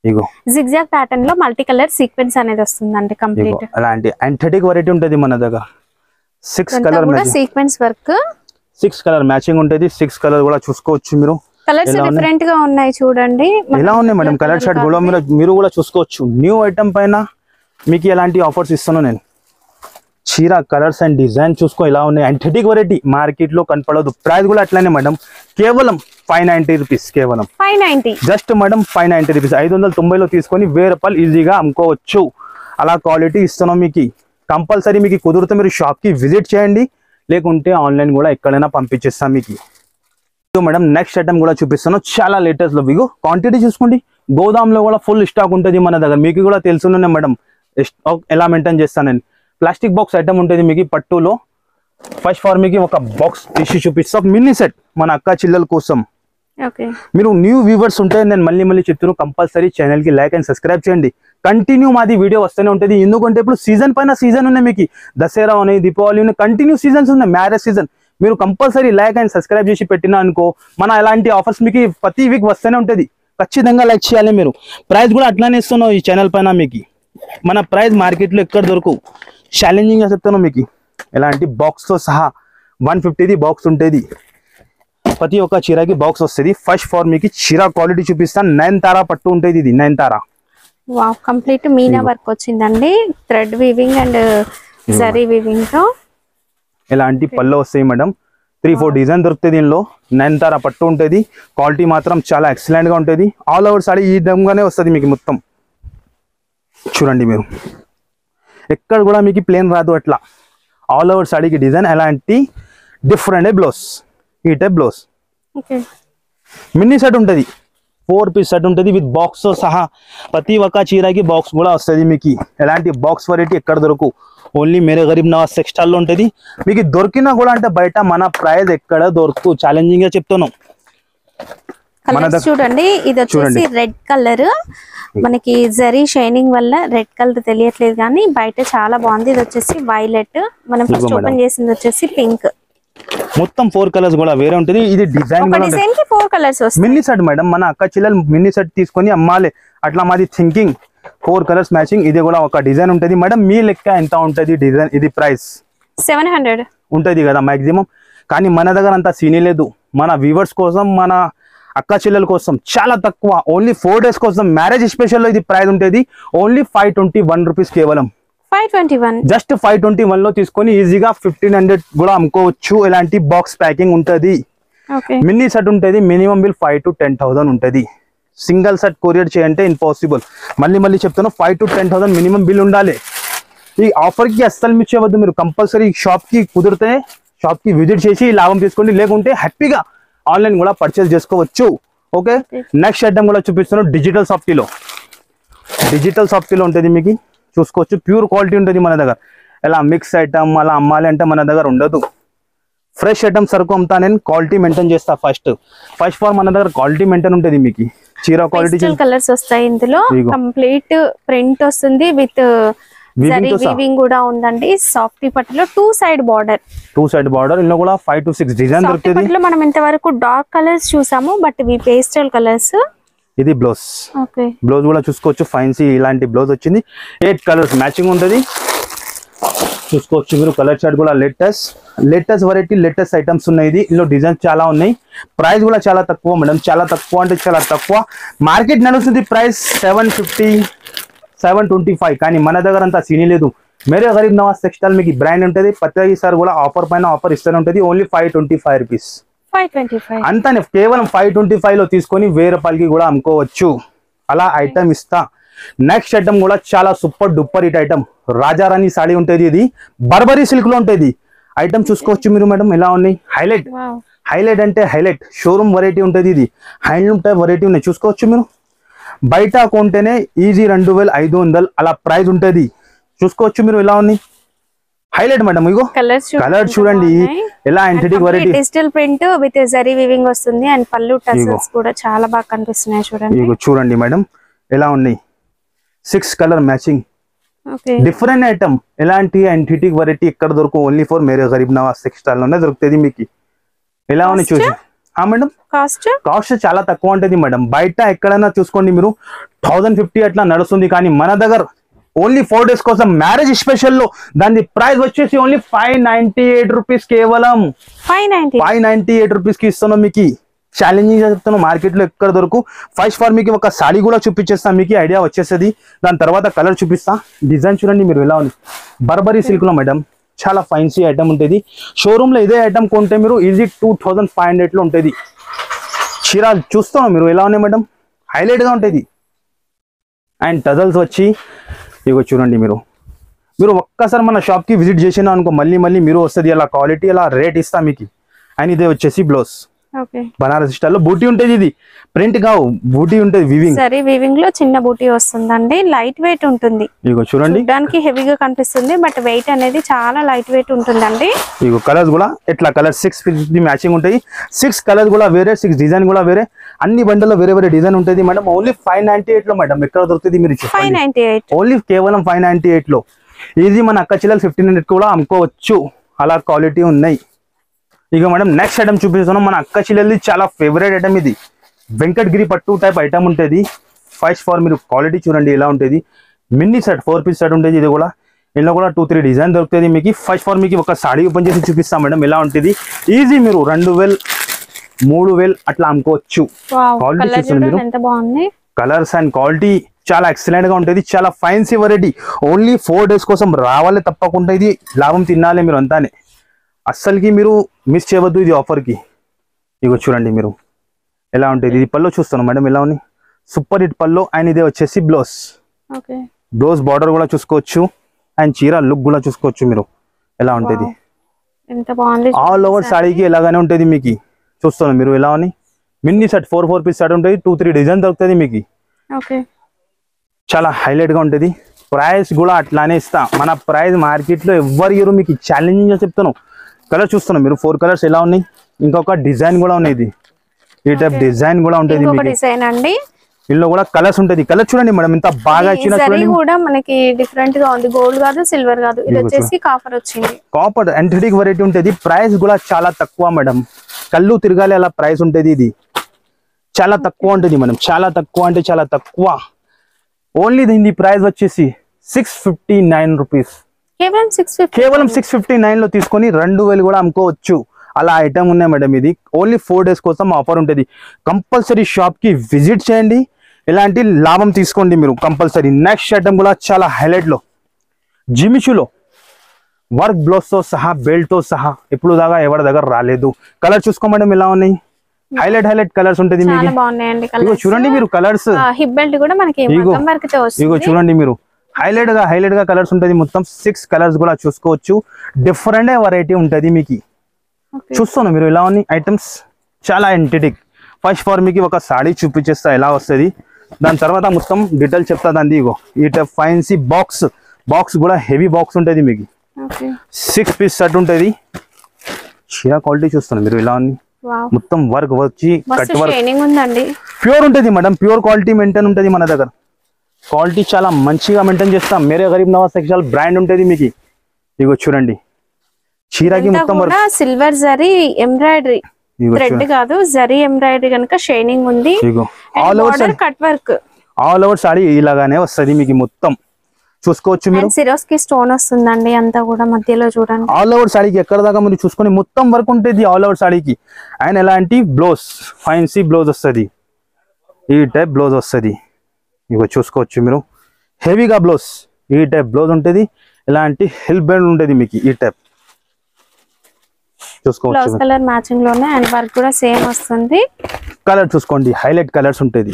ఇగో జిగ్జాగ్ ప్యాటర్న్ లో మల్టీ కలర్ సీక్వెన్స్ అనేది వస్తుందండి కంప్లీట్ అలాంటి యాంథెటిక్ వెరైటీ ఉంటుంది మన దగ్గర 6 colour sequence work 6 colour matching ఉంటుంది 6 కలర్ కూడా చూసుకోవచ్చు మీరు కలర్స్ డిఫరెంట్ గా ఉన్నాయి చూడండి ఎలా ఉన్నాయి మేడం కలర్ షర్ట్ కూడా మీరు కూడా చూసుకోవచ్చు న్యూ ఐటమ్ పైన మీకు ఎలాంటి ఆఫర్స్ ఇస్తాను నేను చీర కలర్స్ అండ్ డిజైన్ చూసుకో ఎలా ఉన్నాయి యాంథెటిక్ వెరైటీ మార్కెట్ లో కనపడదు ప్రైస్ కూడా అట్లానే మేడం కేవలం 590 రూపీస్ కేవలం 590 జస్ట్ మేడం 590 రూపీస్ 590 లో తీసుకొని 1000 రూపాయలు ఈజీగా అమ్ముకోవచ్చు అలా క్వాలిటీ ఇస్తున్నాం మీకు కంపల్సరీ మీకు కుదిరితే మీరు షాప్ కి విజిట్ చేయండి లేకుంటే ఆన్లైన్ కూడా ఎక్కడైనా పంపించేస్తాం మీకు మేడం నెక్స్ట్ ఐటమ్ కూడా చూపిస్తాను చాలా లేటెస్ట్ లో మీకు క్వాంటిటీ చూసుకోండి గోదాంలో కూడా ఫుల్ స్టాక్ ఉంటుంది మన దగ్గర మీకు కూడా తెలుసునే మేడం ఎలా మెయింటైన్ చేస్తాను నేను ప్లాస్టిక్ బాక్స్ ఐటమ్ ఉంటుంది మీకు పట్టులో ఫస్ట్ ఫార్ మీకు ఒక బాక్స్ తీసి చూపిస్తా మినీ సెట్ మన అక్క చిల్లల కోసం మీరు న్యూ వ్యూవర్స్ ఉంటే నేను మళ్ళీ చెప్తున్నాను కంపల్సరీ ఛానల్ కి లైక్ అండ్ సబ్స్క్రైబ్ చేయండి కంటిన్యూ మాది వీడియో వస్తూనే ఉంటుంది ఎందుకంటే ఇప్పుడు సీజన్ పైన సీజన్ ఉన్నాయి మీకు దసరా ఉన్నాయి దీపావళి ఉన్నాయి కంటిన్యూ సీజన్స్ ఉన్నాయి మ్యారేజ్ సీజన్ మీరు కంపల్సరీ లైక్ అండ్ సబ్స్క్రైబ్ చేసి పెట్టినా అనుకో మన ఎలాంటి ఆఫర్స్ మీకు ప్రతి వీక్ వస్తూనే ఉంటుంది ఖచ్చితంగా లైక్ చేయాలి మీరు ప్రైస్ కూడా అట్లానే ఇస్తున్నావు ఈ ఛానల్ పైన మీకు మన ప్రైస్ మార్కెట్లో ఎక్కడ దొరకవు ఛాలెంజింగ్ గా చెప్తాను మీకు ఎలాంటి బాక్స్ తో సహా 150ది బాక్స్ ఉంటుంది ప్రతి ఒక్క చీరకి బాక్స్ వస్తుంది ఫస్ట్ ఫార్ మీకు చీర క్వాలిటీ చూపిస్తాను 9 తారా పట్టు ఉంటుంది ఇది 9 తారా వావ్ కంప్లీట్ మీనా వర్క్ వచ్చిందండి thread weaving and zari weaving తో ఎలాంటి పళ్ళు వస్తాయి మేడం 3-4 డిజైన్ దొరుకుతుంది దీనిలో 9 తారా పట్టు ఉంటుంది క్వాలిటీ మాత్రం చాలా ఎక్సలెంట్ గా ఉంటుంది ఆల్ ఓవర్ సారీ ఈ విధంగానే వస్తుంది మీకు మొత్తం చూడండి మీరు ఎక్కడ కూడా మీకు ప్లేన్ రాదు అట్లా ఆల్ ఓవర్ సాడీకి డిజైన్ ఎలాంటి డిఫరెంట్ బ్లౌజ్ ఈ టైప్ బ్లౌజ్ మినీ సెట్ ఉంటుంది 4 పీస్ సెట్ ఉంటుంది విత్ బాక్స్ తో సహా ప్రతి ఒక్క చీరకి బాక్స్ కూడా వస్తుంది మీకు ఎలాంటి బాక్స్ వెరైటీ ఎక్కడ దొరకు ఓన్లీ మేరే గరీబ్ నవాజ్ టెక్స్టైల్ లో ఉంటుంది మీకు దొరికినా కూడా అంటే బయట మన ప్రైస్ ఎక్కడ దొరుకు ఛాలెంజింగ్ గా చెప్తాను చూడండి ఇది వచ్చేసి రెడ్ కలర్ మనకి జరీ షైనింగ్ వల్ల రెడ్ కలర్ తెలియట్లేదు కానీ బయట చాలా బాగుంది ఇది వచ్చేసి వైలెట్ మనం ఫస్ట్ ఓపెన్ చేసింది వచ్చేసి పింక్ మొత్తం 4 కలర్స్ కూడా వేరే ఉంటుంది ఇది డిజైన్ ఒక డిజైన్ కి 4 కలర్స్ వస్తాయి మినీ సెట్ మేడం మన అక్క చెల్లెలు మినీ సెట్ తీసుకొని అమ్మాలి అట్లా మాది థింకింగ్ 4 కలర్స్ మ్యాచింగ్ ఇది కూడా ఒక డిజైన్ ఉంటుంది మేడం మీ లెక్క ఎంత ఉంటుంది డిజైన్ ఇది ప్రైస్ 700 ఉంటుంది కదా మాక్సిమం కానీ మన దగ్గర అంత సీనీ లేదు మన వ్యూవర్స్ కోసం మన అక్క చెల్లెల కోసం చాలా తక్కువ ఓన్లీ 4 days కోసం మ్యారేజ్ స్పెషల్ లో ఇది ప్రైస్ ఉంటుంది ఓన్లీ 521 రూపీస్ కేవలం 521 జస్ట్ 521 లో తీసుకొని ఈజీగా 1500 కూడా అమ్ముకోవచ్చు ఇలాంటి బాక్స్ ప్యాకింగ్ ఉంటుంది మినీ సెట్ ఉంటుంది మినిమం బిల్ 5 to 10,000 ఉంటుంది సింగిల్ సెట్ కొరియర్ చేయంటే ఇంపాసిబుల్ మళ్ళీ చెప్తాను 5 to 10,000 మినిమం బిల్ ఉండాలి ఈ ఆఫర్ కి అస్సలు మిస్ చేయవద్దు మీరు కంపల్సరీ షాప్ కి కుదిరితే షాప్ కి విజిట్ చేసి లాభం తీసుకోండి లేకుంటే హ్యాపీగా ఆన్లైన్ కూడా పర్చేస్ చేసుకోవచ్చు ఓకే నెక్స్ట్ ఐటమ్ కూడా చూపిస్తున్నాను డిజిటల్ సాఫ్టీలో ఉంటుంది మీకు చూసుకోవచ్చు ప్యూర్ క్వాలిటీ ఉంటుంది మన దగ్గర ఎలా మిక్స్ ఐటమ్ అలా అమ్మాలి అంటే మన దగ్గర ఉండదు ఫ్రెష్ ఐటమ్ సరుకు అమ్ముతా నేను క్వాలిటీ మెయింటైన్ చేస్తా ఫస్ట్ ఫార్ మన దగ్గర క్వాలిటీ మెయింటైన్ ఉంటుంది మీకు చీర క్వాలిటీ కలర్స్ వస్తాయి ఇందులో కంప్లీట్ ప్రింట్ వస్తుంది విత్ జరీ వీవింగ్ కూడా ఉందండి. సాఫ్ట్ పట్టులో టూ సైడ్ బార్డర్ ఇందులో కూడా 5 to 6 డిజైన్ దొరుకుతుంది. పట్టులో మనం ఇంతవరకు డార్క్ కలర్స్ చూసాము, బట్ ఇవి పేస్టల్ కలర్స్. ఇది బ్లౌజ్. బ్లౌజ్ కూడా చూసుకోవచ్చు, ఫైన్సీ ఇలాంటి బ్లౌజ్ వచ్చింది. 8 కలర్స్ మ్యాచింగ్ ఉంటుంది చూసుకోవచ్చు మీరు. కలర్ చార్ట్ కూడా లేటెస్ట్ వెరైటీ, లేటెస్ట్ ఐటమ్స్ ఉన్నాయి. ఇందులో డిజైన్స్ చాలా ఉన్నాయి. ప్రైస్ కూడా చాలా తక్కువ మేడం, చాలా తక్కువ అంటే చాలా తక్కువ. మార్కెట్ నడుస్తుంది ప్రైస్ 750, 725, కానీ మన దగ్గర అంతా సీనీ లేదు. మేరే గరీబ్ నవాజ్ టెక్స్టైల్ మీకు బ్రాండ్ ఉంటుంది. ప్రతిసారి కూడా ఆఫర్ పైన ఆఫర్ ఇస్తూనే ఉంటుంది. ఓన్లీ 525 రూపీస్ అంతానే. కేవలం 525 లో తీసుకొని 1000 రూపాయలకి కూడా అమ్ముకోవచ్చు. అలా ఐటమ్ ఇస్తా. నెక్స్ట్ ఐటమ్ కూడా చాలా super duper hit item. రాజారాణి saree ఉంటుంది. ఇది బర్బరీ సిల్క్ లో ఉంటుంది. ఐటమ్ చూసుకోవచ్చు మీరు మేడం ఎలా ఉన్నాయి. హైలైట్ అంటే హైలైట్. షోరూమ్ వెరైటీ ఉంటుంది. ఇది హ్యాండ్లూమ్ టైప్ వెరైటీ ఉన్నాయి. చూసుకోవచ్చు మీరు. బయట కొంటేనే ఈజీ 2500 అలా ప్రైస్ ఉంటుంది. చూసుకోవచ్చు మీరు ఎలా ఉన్నాయి. Highlight madam. ఇగో కలర్ చూడండి ఎలా entity variety. Digital print with zari weaving వస్తుంది అండ్ పల్లు టసల్స్ కూడా చాలా బాగా కనిపిస్తున్నాయి చూడండి. ఇగో చూడండి మేడం ఎలా ఉన్నాయి. 6 కలర్ మ్యాచింగ్. Different item. ఎలాంటి ఎంటిటీ వెరైటీ ఎక్కడ దొరుకు. Only for Mere Gareeb Nawaz textile లోనే దొరుకుతుంది మీకు. ఎలా ఉన్నాయి చూసి. మేడం కాస్ట్ చాలా తక్కువ ఉంటుంది మేడం. బయట ఎక్కడైనా చూసుకోండి మీరు 1050 అట్లా నడుస్తుంది. కానీ మన దగ్గర ఓన్లీ 4 days కోసం మ్యారేజ్ స్పెషల్ లో దాని ప్రైస్ వచ్చేసి ఓన్లీ 598 రూపీస్. కేవలం 598 రూపీస్ కి ఇస్తున్నాం మీకు. ఛాలెంజింగ్ చెప్తాను, మార్కెట్ లో ఎక్కడ దొరకు. ఫస్ట్ ఫార్ మీకు ఒక సాడీ కూడా చూపించేస్తాం, మీకు ఐడియా వచ్చేస్తుంది. దాని తర్వాత కలర్ చూపిస్తా. డిజైన్ చూడండి మీరు ఎలా ఉంది. బర్బరీ సిల్క్ లో మేడం చాలా ఫైన్సీ ఐటమ్ ఉంటుంది. షోరూమ్ లో ఇదే ఐటమ్ కొంటే మీరు ఈజీ 2500 లో ఉంటుంది. చీర చూస్తున్నాం మీరు ఎలా ఉన్నాయి మేడం. హైలైట్ గా ఉంటుంది. అండ్ టజల్స్ వచ్చి ఇగో చూడండి మీరు ఒక్కసారి మన షాప్ కి విజిట్ చేసినా అనుకో మళ్ళీ మీరు వస్తుంది. అలా క్వాలిటీ అలా రేట్ ఇస్తా మీకు. అండ్ ఇదే వచ్చేసి బ్లౌజ్. బనారస్ స్టైల్ లో బూటీ ఉంటుంది. ఇది ప్రింట్ కావు, బూటీ ఉంటుంది. వీవింగ్ లో చిన్న బూటీ వస్తుందండి. లైట్ వెయిట్ ఉంటుంది. ఇగో చూడండి. దానికి హెవీగా కనిపిస్తుంది, బట్ వెయిట్ అనేది చాలా లైట్ వెయిట్ ఉంటుందండి. ఇగో కలర్స్ కూడా ఎట్లా కలర్ 6 మ్యాచింగ్ ఉంటాయి. 6 కలర్స్ కూడా వేరే, 6 డిజైన్ కూడా వేరే. అన్ని బండల్లో వేరే డిజైన్ ఉంటుంది మేడం. ఓన్లీ 598 లో మేడం. ఎక్కడ దొరుకుతుంది మీరు. 598 ఓన్లీ కేవలం 598 లో. ఇది మన అక్క చిల్లలు 1500 కూడా అమ్ముకోవచ్చు. అలా క్వాలిటీ ఉన్నాయి. ఇక మేడం నెక్స్ట్ ఐటమ్ చూపిస్తున్నాం. మన అక్క చిల్లెల్ది చాలా ఫేవరెట్ ఐటమ్. ఇది వెంకటగిరి పట్టు టైప్ ఐటమ్ ఉంటుంది. ఫస్ట్ ఫార్ మీరు క్వాలిటీ చూడండి ఎలా ఉంటుంది. మినీ సెట్ 4 పీస్ సెట్ ఉంటుంది. ఇది కూడా ఇందులో కూడా 2-3 డిజైన్ దొరుకుతుంది మీకు. ఫస్ట్ ఫార్ మీకు ఒక సాడీ ఓపెన్ చేసి చూపిస్తాం మేడం ఎలా ఉంటుంది. ఈజీ మీరు 2000, 3000 అట్లా అమ్ముకోవచ్చు. క్వాలిటీ చూస్తుంది మీరు. కలర్స్ అండ్ క్వాలిటీ చాలా ఎక్సలెంట్ గా ఉంటుంది. చాలా ఫైన్సీ వెరైటీ. ఓన్లీ 4 days కోసం రావాలి తప్పకుండా. ఇది లాభం తినాలి మీరు అంతానే. అస్సలకి మీరు మిస్ చేయవద్దు ఇది ఆఫర్ కి. ఇగో చూడండి మీరు ఎలా ఉంటుంది. ఇది పల్లో చూస్తాను మేడం ఎలా ఉంది. Super hit pallu. అండ్ ఇదే వచ్చేసి బ్లౌజ్. బ్లౌజ్ బార్డర్ కూడా చూసుకోవచ్చు. అండ్ చీర లుక్ కూడా చూసుకోవచ్చు మీరు ఎలా ఉంటుంది. ఆల్ ఓవర్ సాడీకి ఎలాగానే ఉంటుంది మీకు. చూస్తాను మీరు ఎలా ఉంది. మినీ సెట్ 4 పీస్ సెట్ ఉంటుంది. 2-3 డిజైన్ దొరుకుతుంది మీకు. చాలా హైలైట్ గా ఉంటుంది. ప్రైస్ కూడా అట్లానే ఇస్తా. మన ప్రైస్ మార్కెట్ లో ఎవరు ఇయరు మీకు. ఛాలెంజింగ్ గా చెప్తాను. కలర్ చూస్తున్నాం మీరు. 4 కలర్స్ ఎలా ఉన్నాయి. ఇంకొక డిజైన్ కూడా ఉన్నాయి. ఈ టైప్ డిజైన్ కూడా ఉంటుంది. ఇందులో కూడా కలర్స్ ఉంటుంది. కలర్ చూడండి మేడం ఎంత బాగా ఇచ్చిన. కూడా మనకి డిఫరెంట్ గా ఉంది. గోల్డ్ కాదు, సిల్వర్ కాదు. ఇది వచ్చేసి కాపర్ వచ్చింది. కాపర్ ఎంటిటీ వెరైటీ ఉంటుంది. ప్రైస్ కూడా చాలా తక్కువ మేడం. కళ్ళు తిరగాలి అలా ప్రైస్ ఉంటుంది. ఇది చాలా తక్కువ ఉంటుంది మేడం. చాలా తక్కువ అంటే చాలా తక్కువ. ఓన్లీ దీని ప్రైస్ వచ్చేసి 659 రూపీస్. కేవలం 659 లో తీసుకొని 2000 కూడా అమ్ముకోవచ్చు. అలా ఐటమ్ ఉన్నాయి మేడం. ఇది ఓన్లీ 4 days కోసం ఆఫర్ ఉంటుంది. కంపల్సరీ షాప్ కి విజిట్ చేయండి. ఇలాంటి లాభం తీసుకోండి మీరు కంపల్సరీ. నెక్స్ట్ ఐటమ్ కూడా చాలా హైలైట్ లో జిమిచులో వర్క్ బ్లౌజ్ తో సహా బెల్ట్ తో సహా ఇప్పుడు దాకా ఎవరి దగ్గర రాలేదు. కలర్ చూసుకో మేడం ఎలా ఉన్నాయి. హైలైట్ కలర్స్ ఉంటుంది మీకు. చూడండి మీరు కలర్స్. ఇగో చూడండి మీరు హైలైట్ గా కలర్స్ ఉంటుంది. మొత్తం 6 కలర్స్ కూడా చూసుకోవచ్చు. డిఫరెంట్ వెరైటీ ఉంటుంది మీకు. చూస్తాను మీరు ఎలా ఉన్నాయి ఐటమ్స్. చాలా ఎంటిటిక్. ఫస్ట్ ఫార్ మీకు ఒక సాడీ చూపించేస్తా ఎలా వస్తుంది. దాని తర్వాత మొత్తం డీటెయిల్ చెప్తా దాన్ని. ఇగో ఈ టైప్ ఫైన్సీ బాక్స్ కూడా హెవీ బాక్స్ ఉంటుంది మీకు. 6 పీస్ సెట్ ఉంటుంది. చీర క్వాలిటీ చూస్తాను మీరు ఎలా ఉంది. మొత్తం వర్క్ వచ్చి కట్ వర్క్ ప్యూర్ ఉంటుంది మేడం. ప్యూర్ క్వాలిటీ మెయింటైన్ ఉంటుంది మన దగ్గర. క్వాలిటీ చాలా మంచిగా మెయింటైన్ చేస్తాం. మేరే గరీబ్ నవాజ్ టెక్స్టైల్ బ్రాండ్ ఉంటుంది మీకు. ఇగో చూడండి చీరకి మొత్తం సిల్వర్ జరీ ఎంబ్రాయిడరీ, థ్రెడ్ కాదు జరీ ఎంబ్రాయిడరీ కనుక షైనింగ్ ఉంది. All over cut work, all over sari ఇలాగానే వస్తుంది మీకు. మొత్తం చూసుకోవచ్చు మీరు. సిరోస్ కి స్టోన్ వస్తుందండి అంతా కూడా మధ్యలో చూడండి. ఆల్ ఓవర్ సారీకి ఎక్కడ దాకా మీరు చూసుకొని మొత్తం వర్క్ ఉంటుంది ఆల్ ఓవర్ సారీకి. అండ్ ఎలాంటి బ్లౌజ్ ఫైన్సీ బ్లౌజ్ వస్తుంది, ఈ టైప్ బ్లౌజ్ వస్తుంది. ఇగో చూసుకోవచ్చు మీరు హెవీగా బ్లౌజ్, ఈ టైప్ బ్లౌజ్ ఉంటుంది. ఇలాంటి హెల్ బెండ్ ఉంటుంది మీకు ఈ టైప్ చూసుకోవచ్చు. కలర్ మ్యాచింగ్ లోనే అండ్ వర్క్ కూడా సేమ్ వస్తుంది. కలర్ చూసుకోండి హైలైట్ కలర్స్ ఉంటుంది,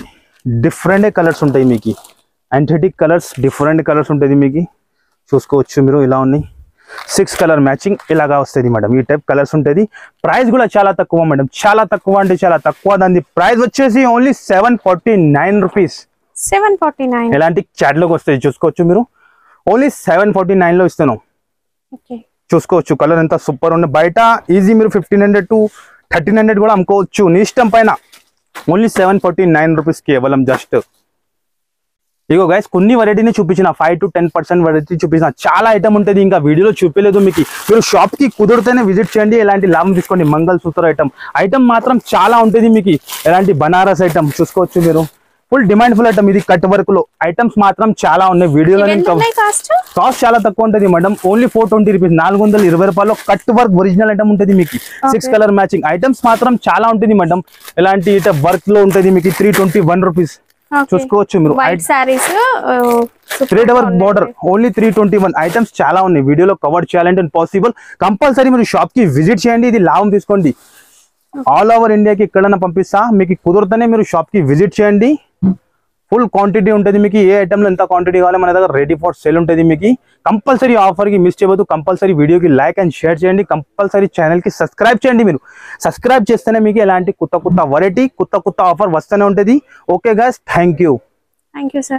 డిఫరెంట్ కలర్స్ ఉంటాయి మీకు. యాంథెటిక్ కలర్స్, డిఫరెంట్ కలర్స్ ఉంటుంది మీకు. చూసుకోవచ్చు మీరు ఇలా ఉన్నాయి. 6 కలర్ మ్యాచింగ్ ఇలాగా వస్తుంది మేడం. ఈ టైప్ కలర్స్ ఉంటుంది. ప్రైస్ కూడా చాలా తక్కువ మేడం, చాలా తక్కువ అంటే చాలా తక్కువ. దాని ప్రైస్ వచ్చేసి ఓన్లీ 749 రూపీస్. 749 ఎలాంటి క్యాటలాగ్ వస్తాయి చూసుకోవచ్చు మీరు. ఓన్లీ 749 లో ఇస్తాను. చూసుకోవచ్చు కలర్ ఎంత సూపర్ ఉంది. బయట ఈజీ మీరు 1500 to 1300 కూడా అమ్ముకోవచ్చు నీ ఇష్టం పైన. ఓన్లీ 749 రూపీస్ కేవలం జస్ట్. ఇగో గైస్ కొన్ని వెరైటీని చూపించిన 5 to 10% వెరైటీ చూపించిన. చాలా ఐటమ్ ఉంటుంది ఇంకా వీడియోలో చూపించలేదు మీకు. మీరు షాప్ కి కుదిరితేనే విజిట్ చేయండి. ఎలాంటి లాభం తీసుకోండి. మంగళసూత్ర ఐటమ్ మాత్రం చాలా ఉంటుంది మీకు. ఎలాంటి బనారస్ ఐటమ్ చూసుకోవచ్చు మీరు. ఫుల్ డిమాండ్ ఫుల్ ఐటమ్ ఇది. కట్ వర్క్ లో ఐటమ్స్ మాత్రం చాలా ఉన్నాయి. వీడియోలో కాస్ట్ చాలా తక్కువ ఉంటుంది మేడం. ఓన్లీ 420 రూపీస్, 420 రూపాయలు కట్ వర్క్ ఒరిజినల్ ఐటమ్ ఉంటుంది మీకు. 6 కలర్ మ్యాచింగ్ ఐటమ్స్ మాత్రం చాలా ఉంటుంది మేడం. ఎలాంటి వర్క్ లో ఉంటుంది మీకు. 321 రూపీస్ చూసుకోవచ్చు మీరు. 3 వర్క్ బోర్డర్ ఓన్లీ 321. ఐటమ్స్ చాలా ఉన్నాయి. వీడియోలో కవర్ చేయాలంటే పాసిబుల్. కంపల్సరీ మీరు షాప్ కి విజిట్ చేయండి. ఇది లాభం తీసుకోండి. ఆల్ ఓవర్ ఇండియాకి ఎక్కడైనా పంపిస్తా. మీకు కుదిరితేనే మీరు షాప్ కి విజిట్ చేయండి. ఫుల్ క్వాంటిటీ ఉంటుంది మీకు. ఏ ఐటమ్ లో ఎంత క్వాంటిటీ కావాలి మన దగ్గర రెడీ ఫర్ సేల్ ఉంటుంది మీకు. కంపల్సరీ ఆఫర్ కి మిస్ చేయవద్దు. కంపల్సరీ వీడియోకి లైక్ అండ్ షేర్ చేయండి. కంపల్సరీ ఛానల్ కి సబ్స్క్రైబ్ చేయండి. మీరు సబ్స్క్రైబ్ చేస్తేనే మీకు ఎలాంటి కొత్త వెరైటీ, కొత్త ఆఫర్ వస్తూనే ఉంటుంది. Okay guys, thank you sir.